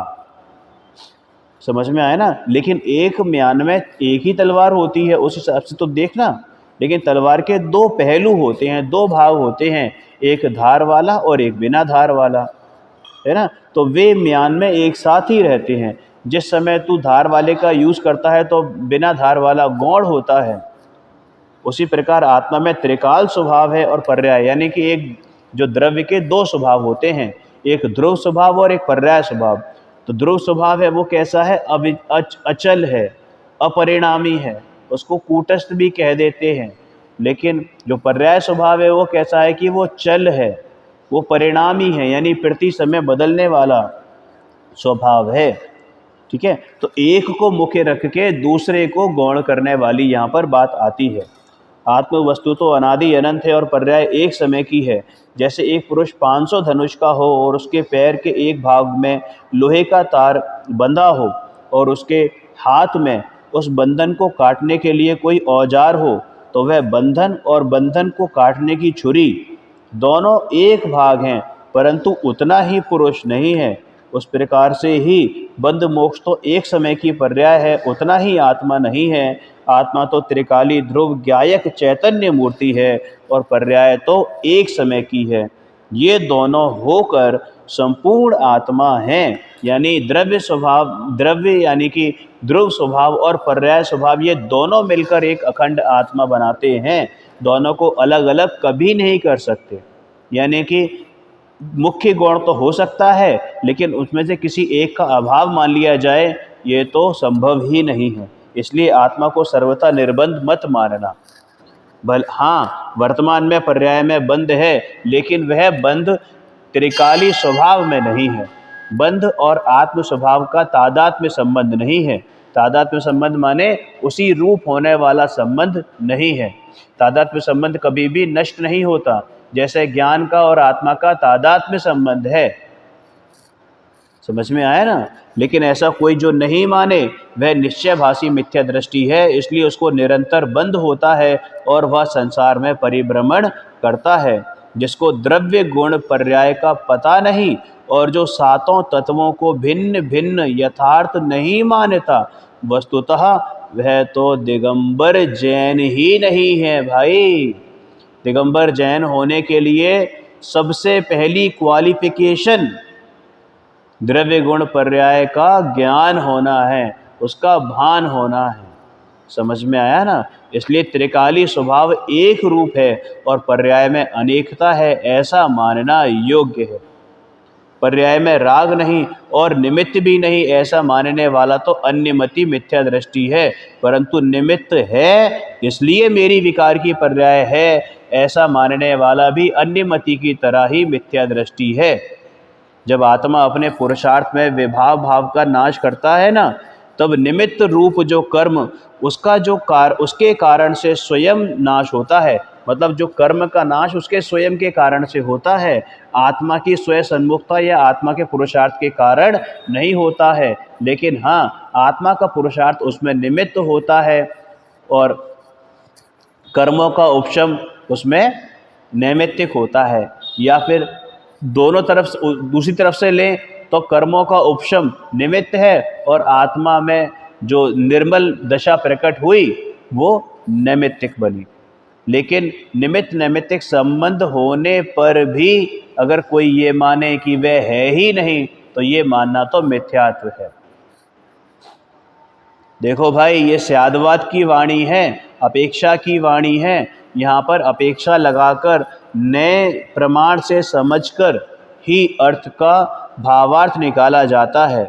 समझ में आया ना? लेकिन एक म्यान में एक ही तलवार होती है, उस हिसाब से तो देखना। लेकिन तलवार के दो पहलू होते हैं, दो भाग होते हैं, एक धार वाला और एक बिना धार वाला, है ना। तो वे म्यान में एक साथ ही रहते हैं। जिस समय तू धार वाले का यूज़ करता है तो बिना धार वाला गौण होता है। उसी प्रकार आत्मा में त्रिकाल स्वभाव है और पर्याय, यानी कि एक जो द्रव्य के दो स्वभाव होते हैं, एक ध्रुव स्वभाव और एक पर्याय स्वभाव। तो ध्रुव स्वभाव है वो कैसा है? अचल है, अपरिणामी है, उसको कूटस्थ भी कह देते हैं। लेकिन जो पर्याय स्वभाव है वो कैसा है कि वो चल है, वो परिणामी है, यानी प्रति समय बदलने वाला स्वभाव है। ठीक है, तो एक को मुख्य रख के दूसरे को गौण करने वाली यहाँ पर बात आती है। आत्म वस्तु तो अनादि अनंत है और पर्याय एक समय की है। जैसे एक पुरुष 500 धनुष का हो और उसके पैर के एक भाग में लोहे का तार बंधा हो और उसके हाथ में उस बंधन को काटने के लिए कोई औजार हो, तो वह बंधन और बंधन को काटने की छुरी दोनों एक भाग हैं, परंतु उतना ही पुरुष नहीं है। उस प्रकार से ही बंध मोक्ष तो एक समय की पर्याय है, उतना ही आत्मा नहीं है। आत्मा तो त्रिकाली ध्रुव ज्ञायक चैतन्य मूर्ति है और पर्याय तो एक समय की है। ये दोनों होकर संपूर्ण आत्मा हैं, यानी द्रव्य यानी कि ध्रुव स्वभाव और पर्याय स्वभाव, ये दोनों मिलकर एक अखंड आत्मा बनाते हैं। दोनों को अलग अलग कभी नहीं कर सकते। यानी कि मुख्य गौण तो हो सकता है, लेकिन उसमें से किसी एक का अभाव मान लिया जाए, ये तो संभव ही नहीं है। इसलिए आत्मा को सर्वथा निर्बंध मत मानना। हाँ, वर्तमान में पर्याय में बंध है, लेकिन वह बंध त्रिकाली स्वभाव में नहीं है। बंध और आत्म स्वभाव का तादात्म्य संबंध नहीं है। तादात्म्य संबंध माने उसी रूप होने वाला संबंध नहीं है। तादात्म्य संबंध कभी भी नष्ट नहीं होता, जैसे ज्ञान का और आत्मा का तादात्म्य संबंध है। समझ में आया ना? लेकिन ऐसा कोई जो नहीं माने, वह निश्चयभासी मिथ्या दृष्टि है, इसलिए उसको निरंतर बंध होता है और वह संसार में परिभ्रमण करता है। जिसको द्रव्य गुण पर्याय का पता नहीं और जो सातों तत्वों को भिन्न भिन्न यथार्थ नहीं मानता, वस्तुतः वह तो दिगंबर जैन ही नहीं है भाई। दिगंबर जैन होने के लिए सबसे पहली क्वालिफिकेशन द्रव्य गुण पर्याय का ज्ञान होना है, उसका भान होना है। समझ में आया ना? इसलिए त्रिकाली स्वभाव एक रूप है और पर्याय में अनेकता है, ऐसा मानना योग्य है। पर्याय में राग नहीं और निमित्त भी नहीं, ऐसा मानने वाला तो अन्यमति मिथ्या दृष्टि है। परंतु निमित्त है इसलिए मेरी विकार की पर्याय है, ऐसा मानने वाला भी अन्यमति की तरह ही मिथ्या दृष्टि है। जब आत्मा अपने पुरुषार्थ में विभाव भाव का नाश करता है ना, तब निमित्त रूप जो कर्म उसका उसके कारण से स्वयं नाश होता है। मतलब जो कर्म का नाश उसके स्वयं के कारण से होता है, आत्मा की स्वयं सन्मुखता या आत्मा के पुरुषार्थ के कारण नहीं होता है। लेकिन हाँ, आत्मा का पुरुषार्थ उसमें निमित्त होता है और कर्मों का उपशम उसमें नैमित्तिक होता है। या फिर दोनों तरफ दूसरी तरफ से लें तो कर्मों का उपशम निमित्त है और आत्मा में जो निर्मल दशा प्रकट हुई वो नैमित्तिक बनी। लेकिन निमित्त नैमित्तिक संबंध होने पर भी अगर कोई ये माने कि वह है ही नहीं, तो ये मानना तो मिथ्यात्व है। देखो भाई, ये स्यादवाद की वाणी है, अपेक्षा की वाणी है। यहाँ पर अपेक्षा लगाकर नए प्रमाण से समझकर ही अर्थ का भावार्थ निकाला जाता है।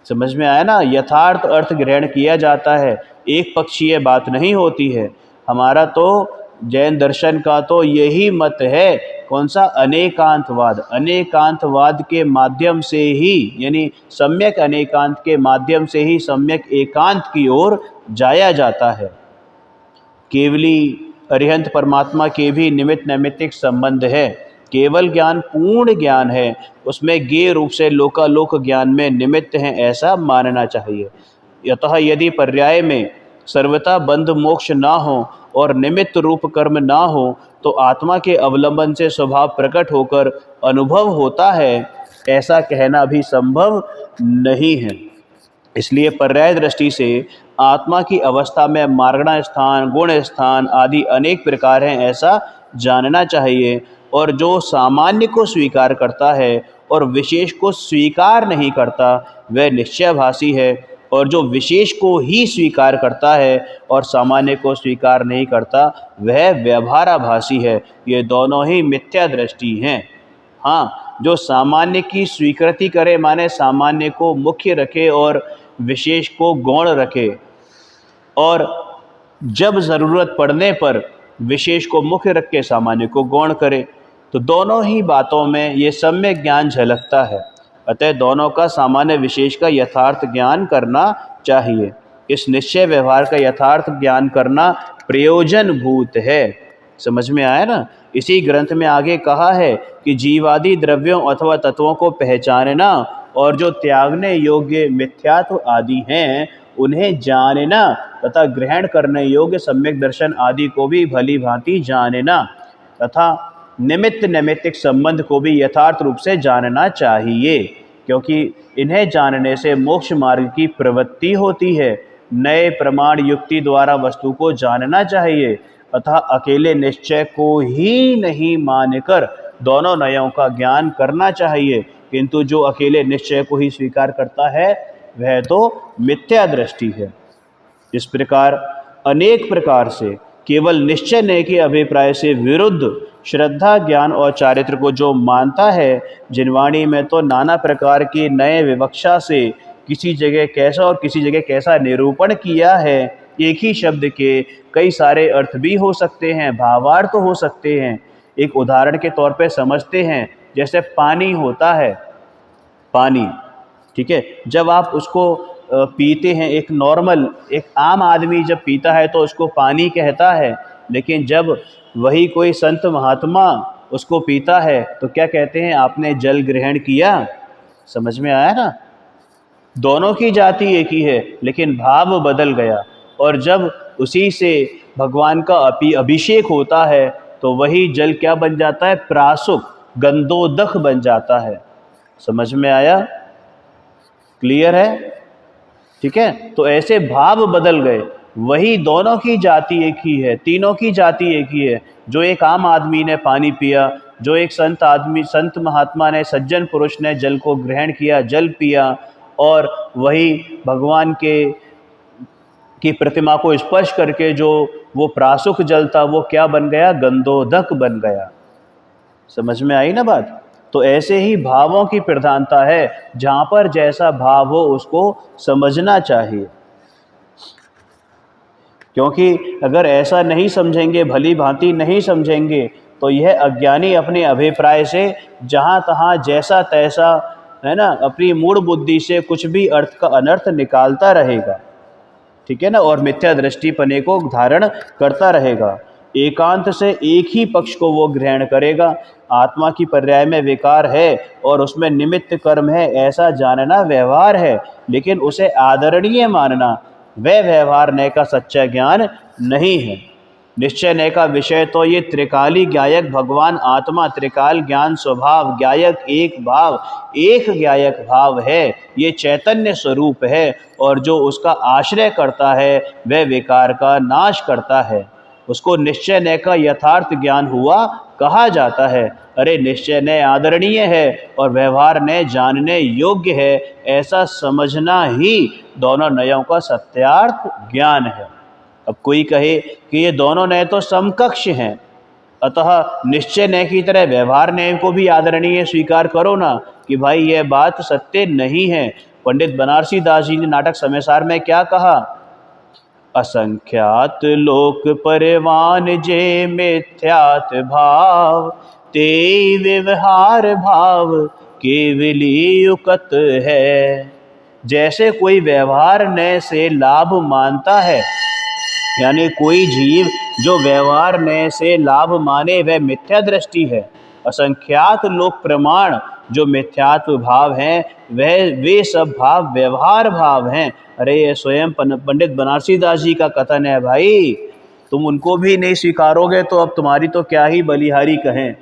समझ में आया ना? यथार्थ अर्थ ग्रहण किया जाता है, एक पक्षीय बात नहीं होती है। हमारा तो जैन दर्शन का तो यही मत है, कौन सा? अनेकांतवाद। अनेकांतवाद के माध्यम से ही, यानी सम्यक अनेकांत के माध्यम से ही सम्यक एकांत की ओर जाया जाता है। केवली अरिहंत परमात्मा के भी निमित्त नैमित्तिक संबंध है। केवल ज्ञान पूर्ण ज्ञान है, उसमें गेय रूप से लोकालोक ज्ञान में निमित्त हैं, ऐसा मानना चाहिए। अतः यदि पर्याय में सर्वथा बंध मोक्ष ना हो और निमित्त रूप कर्म ना हो, तो आत्मा के अवलंबन से स्वभाव प्रकट होकर अनुभव होता है, ऐसा कहना भी संभव नहीं है। इसलिए पर्याय दृष्टि से आत्मा की अवस्था में मार्गण स्थान, गुण स्थान आदि अनेक प्रकार हैं, ऐसा जानना चाहिए। और जो सामान्य को स्वीकार करता है और विशेष को स्वीकार नहीं करता, वह निश्चयभासी है। और जो विशेष को ही स्वीकार करता है और सामान्य को स्वीकार नहीं करता, वह व्यवहाराभासी है। ये दोनों ही मिथ्या दृष्टि हैं। हाँ, जो सामान्य की स्वीकृति करे, माने सामान्य को मुख्य रखे और विशेष को गौण रखे, और जब ज़रूरत पड़ने पर विशेष को मुख्य रख के सामान्य को गौण करे, तो दोनों ही बातों में ये सम्यक ज्ञान झलकता है। अतः दोनों का सामान्य विशेष का यथार्थ ज्ञान करना चाहिए। इस निश्चय व्यवहार का यथार्थ ज्ञान करना प्रयोजन भूत है। समझ में आया ना? इसी ग्रंथ में आगे कहा है कि जीवादि द्रव्यों अथवा तत्वों को पहचानना और जो त्यागने योग्य मिथ्यात्व आदि हैं उन्हें जानना तथा ग्रहण करने योग्य सम्यक दर्शन आदि को भी भली भांति जानना तथा निमित्त नैमित्तिक संबंध को भी यथार्थ रूप से जानना चाहिए, क्योंकि इन्हें जानने से मोक्ष मार्ग की प्रवृत्ति होती है। नए प्रमाण युक्ति द्वारा वस्तु को जानना चाहिए, अतः अकेले निश्चय को ही नहीं मानकर दोनों नयों का ज्ञान करना चाहिए। किंतु जो अकेले निश्चय को ही स्वीकार करता है वह तो मिथ्या दृष्टि है। इस प्रकार अनेक प्रकार से केवल निश्चय नय के अभिप्राय से विरुद्ध श्रद्धा, ज्ञान और चारित्र को जो मानता है, जिनवाणी में तो नाना प्रकार की नए विवक्षा से किसी जगह कैसा और किसी जगह कैसा निरूपण किया है। एक ही शब्द के कई सारे अर्थ भी हो सकते हैं, भावार्थ हो सकते हैं। एक उदाहरण के तौर पे समझते हैं, जैसे पानी होता है, पानी, ठीक है, जब आप उसको पीते हैं, एक नॉर्मल, एक आम आदमी जब पीता है तो उसको पानी कहता है, लेकिन जब वही कोई संत महात्मा उसको पीता है तो क्या कहते हैं? आपने जल ग्रहण किया। समझ में आया ना? दोनों की जाति एक ही है, लेकिन भाव बदल गया। और जब उसी से भगवान का अभिषेक होता है तो वही जल क्या बन जाता है? प्रासुक, गंधोदक बन जाता है। समझ में आया? क्लियर है? ठीक है, तो ऐसे भाव बदल गए। वही दोनों की जाति एक ही है, तीनों की जाति एक ही है। जो एक आम आदमी ने पानी पिया जो एक संत आदमी, संत महात्मा ने, सज्जन पुरुष ने जल को ग्रहण किया, जल पिया, और वही भगवान की प्रतिमा को स्पर्श करके जो वो प्रासुक जल था वो क्या बन गया? गंधोदक बन गया। समझ में आई ना बात? तो ऐसे ही भावों की प्रधानता है, जहाँ पर जैसा भाव हो उसको समझना चाहिए। क्योंकि अगर ऐसा नहीं समझेंगे, भली भांति नहीं समझेंगे, तो यह अज्ञानी अपने अभिप्राय से जहाँ तहाँ जैसा तैसा, है ना, अपनी मूढ़ बुद्धि से कुछ भी अर्थ का अनर्थ निकालता रहेगा, ठीक है ना, और मिथ्या दृष्टिपने को धारण करता रहेगा। एकांत से एक ही पक्ष को वो ग्रहण करेगा। आत्मा की पर्याय में विकार है और उसमें निमित्त कर्म है, ऐसा जानना व्यवहार है, लेकिन उसे आदरणीय मानना वह व्यवहार नय का सच्चा ज्ञान नहीं है। निश्चय नय का विषय तो ये त्रिकाली ज्ञायक भगवान आत्मा, त्रिकाल ज्ञान स्वभाव, ज्ञायक एक भाव, एक ज्ञायक भाव है, ये चैतन्य स्वरूप है, और जो उसका आश्रय करता है वह विकार का नाश करता है। उसको निश्चय नय का यथार्थ ज्ञान हुआ कहा जाता है। अरे निश्चय नय आदरणीय है और व्यवहार नय जानने योग्य है, ऐसा समझना ही दोनों नयों का सत्यार्थ ज्ञान है। अब कोई कहे कि ये दोनों नय तो समकक्ष हैं, अतः निश्चय नय की तरह व्यवहार नय को भी आदरणीय स्वीकार करो ना, कि भाई यह बात सत्य नहीं है। पंडित बनारसी दास जी ने नाटक समयसार में क्या कहा? असंख्यात लोक परवान जे मिथ्यात भाव, ते व्यवहार भाव केवली युक्त है। जैसे कोई व्यवहार नय से लाभ मानता है, यानी कोई जीव जो व्यवहार नय से लाभ माने वह मिथ्या दृष्टि है। असंख्यात लोक प्रमाण जो मिथ्यात्व भाव हैं वे सब भाव व्यवहार भाव हैं। अरे ये स्वयं पंडित बनारसी दास जी का कथन है भाई, तुम उनको भी नहीं स्वीकारोगे तो अब तुम्हारी तो क्या ही बलिहारी कहें।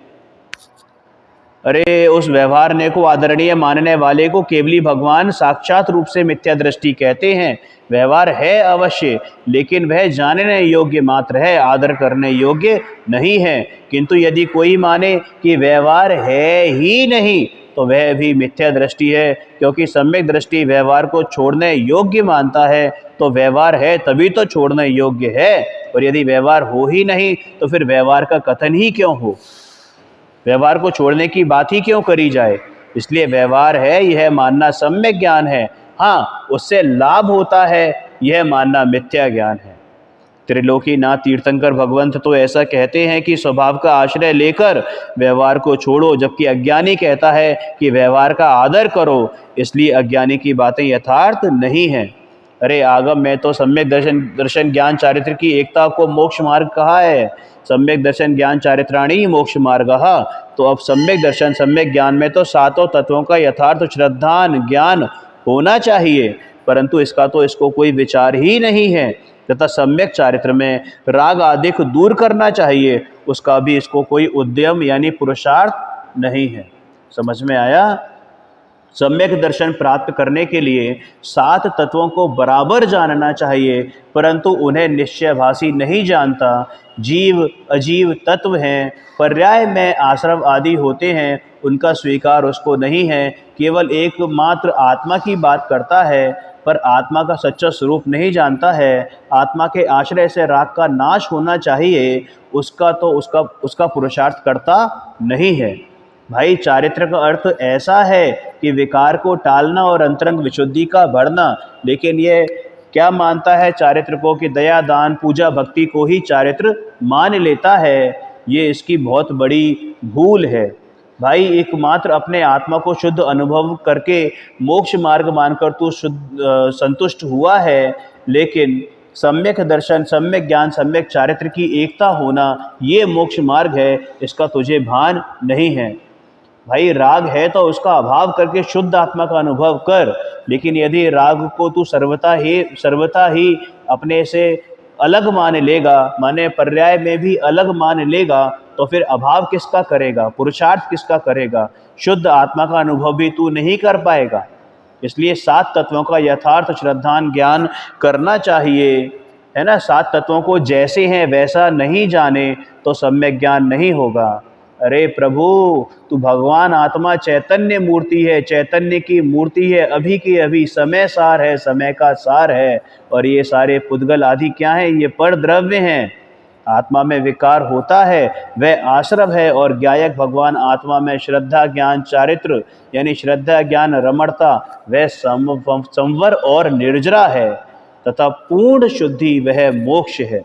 अरे उस व्यवहार ने को आदरणीय मानने वाले को केवली भगवान साक्षात रूप से मिथ्या दृष्टि कहते हैं। व्यवहार है अवश्य, लेकिन वह जानने योग्य मात्र है, आदर करने योग्य नहीं है। किंतु यदि कोई माने कि व्यवहार है ही नहीं तो वह भी मिथ्या दृष्टि है, क्योंकि सम्यक दृष्टि व्यवहार को छोड़ने योग्य मानता है। तो व्यवहार है तभी तो छोड़ने योग्य है, और यदि व्यवहार हो ही नहीं तो फिर व्यवहार का कथन ही क्यों हो, व्यवहार को छोड़ने की बात ही क्यों करी जाए। इसलिए व्यवहार है यह मानना सम्यक ज्ञान है, हाँ उससे लाभ होता है यह मानना मिथ्या ज्ञान है। त्रिलोकीनाथ तीर्थंकर भगवंत तो ऐसा कहते हैं कि स्वभाव का आश्रय लेकर व्यवहार को छोड़ो, जबकि अज्ञानी कहता है कि व्यवहार का आदर करो। इसलिए अज्ञानी की बातें यथार्थ नहीं हैं। अरे आगम में तो सम्यक दर्शन ज्ञान चारित्र की एकता को मोक्ष मार्ग कहा है। सम्यक दर्शन ज्ञान चारित्राणी मोक्ष मार्ग। तो अब सम्यक दर्शन सम्यक ज्ञान में तो सातों तत्वों का यथार्थ श्रद्धान ज्ञान होना चाहिए, परंतु इसको कोई विचार ही नहीं है। तथा सम्यक चारित्र में राग आदि को दूर करना चाहिए, उसका भी इसको कोई उद्यम यानी पुरुषार्थ नहीं है। समझ में आया? सम्यक दर्शन प्राप्त करने के लिए सात तत्वों को बराबर जानना चाहिए, परंतु उन्हें निश्चयभासी नहीं जानता। जीव अजीव तत्व हैं, पर्याय में आश्रव आदि होते हैं, उनका स्वीकार उसको नहीं है। केवल एकमात्र आत्मा की बात करता है, पर आत्मा का सच्चा स्वरूप नहीं जानता है। आत्मा के आश्रय से राग का नाश होना चाहिए, उसका पुरुषार्थ करता नहीं है। भाई चारित्र का अर्थ ऐसा है कि विकार को टालना और अंतरंग विशुद्धि का बढ़ना, लेकिन ये क्या मानता है चारित्र को कि दया दान पूजा भक्ति को ही चारित्र मान लेता है। ये इसकी बहुत बड़ी भूल है। भाई एकमात्र अपने आत्मा को शुद्ध अनुभव करके मोक्ष मार्ग मानकर तू संतुष्ट हुआ है, लेकिन सम्यक दर्शन सम्यक ज्ञान सम्यक चारित्र की एकता होना ये मोक्ष मार्ग है, इसका तुझे भान नहीं है। भाई राग है तो उसका अभाव करके शुद्ध आत्मा का अनुभव कर, लेकिन यदि राग को तू सर्वथा ही अपने से अलग मान लेगा, माने पर्याय में भी अलग मान लेगा, तो फिर अभाव किसका करेगा, पुरुषार्थ किसका करेगा? शुद्ध आत्मा का अनुभव भी तू नहीं कर पाएगा। इसलिए सात तत्वों का यथार्थ श्रद्धान ज्ञान करना चाहिए, है ना। सात तत्वों को जैसे हैं वैसा नहीं जाने तो सम्यक ज्ञान नहीं होगा। अरे प्रभु, तू भगवान आत्मा चैतन्य मूर्ति है, चैतन्य की मूर्ति है, अभी की अभी समय सार है, समय का सार है। और ये सारे पुद्गल आदि क्या है? ये पर द्रव्य हैं। आत्मा में विकार होता है वह आश्रव है, और ज्ञायक भगवान आत्मा में श्रद्धा ज्ञान चारित्र यानी श्रद्धा ज्ञान रमणता वह संवर और निर्जरा है, तथा पूर्ण शुद्धि वह मोक्ष है।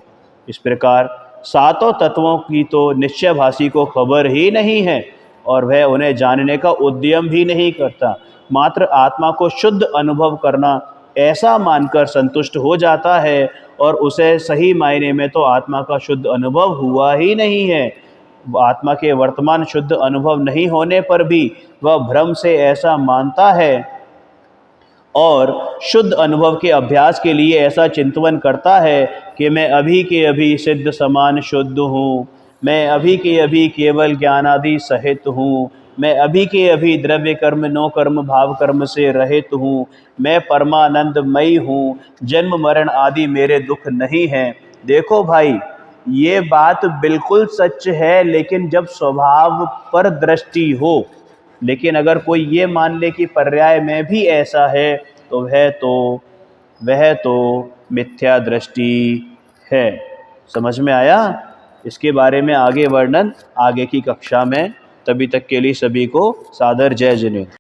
इस प्रकार सातों तत्वों की तो निश्चयभाषी को खबर ही नहीं है, और वह उन्हें जानने का उद्यम भी नहीं करता। मात्र आत्मा को शुद्ध अनुभव करना ऐसा मानकर संतुष्ट हो जाता है, और उसे सही मायने में तो आत्मा का शुद्ध अनुभव हुआ ही नहीं है। आत्मा के वर्तमान शुद्ध अनुभव नहीं होने पर भी वह भ्रम से ऐसा मानता है, और शुद्ध अनुभव के अभ्यास के लिए ऐसा चिंतन करता है कि मैं अभी के अभी सिद्ध समान शुद्ध हूँ, मैं अभी के अभी केवल ज्ञानादि सहित हूँ, मैं अभी के अभी द्रव्य कर्म नो कर्म भाव कर्म से रहित हूँ, मैं परमानंदमयी हूँ, जन्म मरण आदि मेरे दुख नहीं हैं। देखो भाई, ये बात बिल्कुल सच है, लेकिन जब स्वभाव पर दृष्टि हो। लेकिन अगर कोई ये मान ले कि पर्याय में भी ऐसा है, तो वह तो मिथ्या दृष्टि है। समझ में आया? इसके बारे में आगे वर्णन आगे की कक्षा में। तभी तक के लिए सभी को सादर जय जिनेंद्र।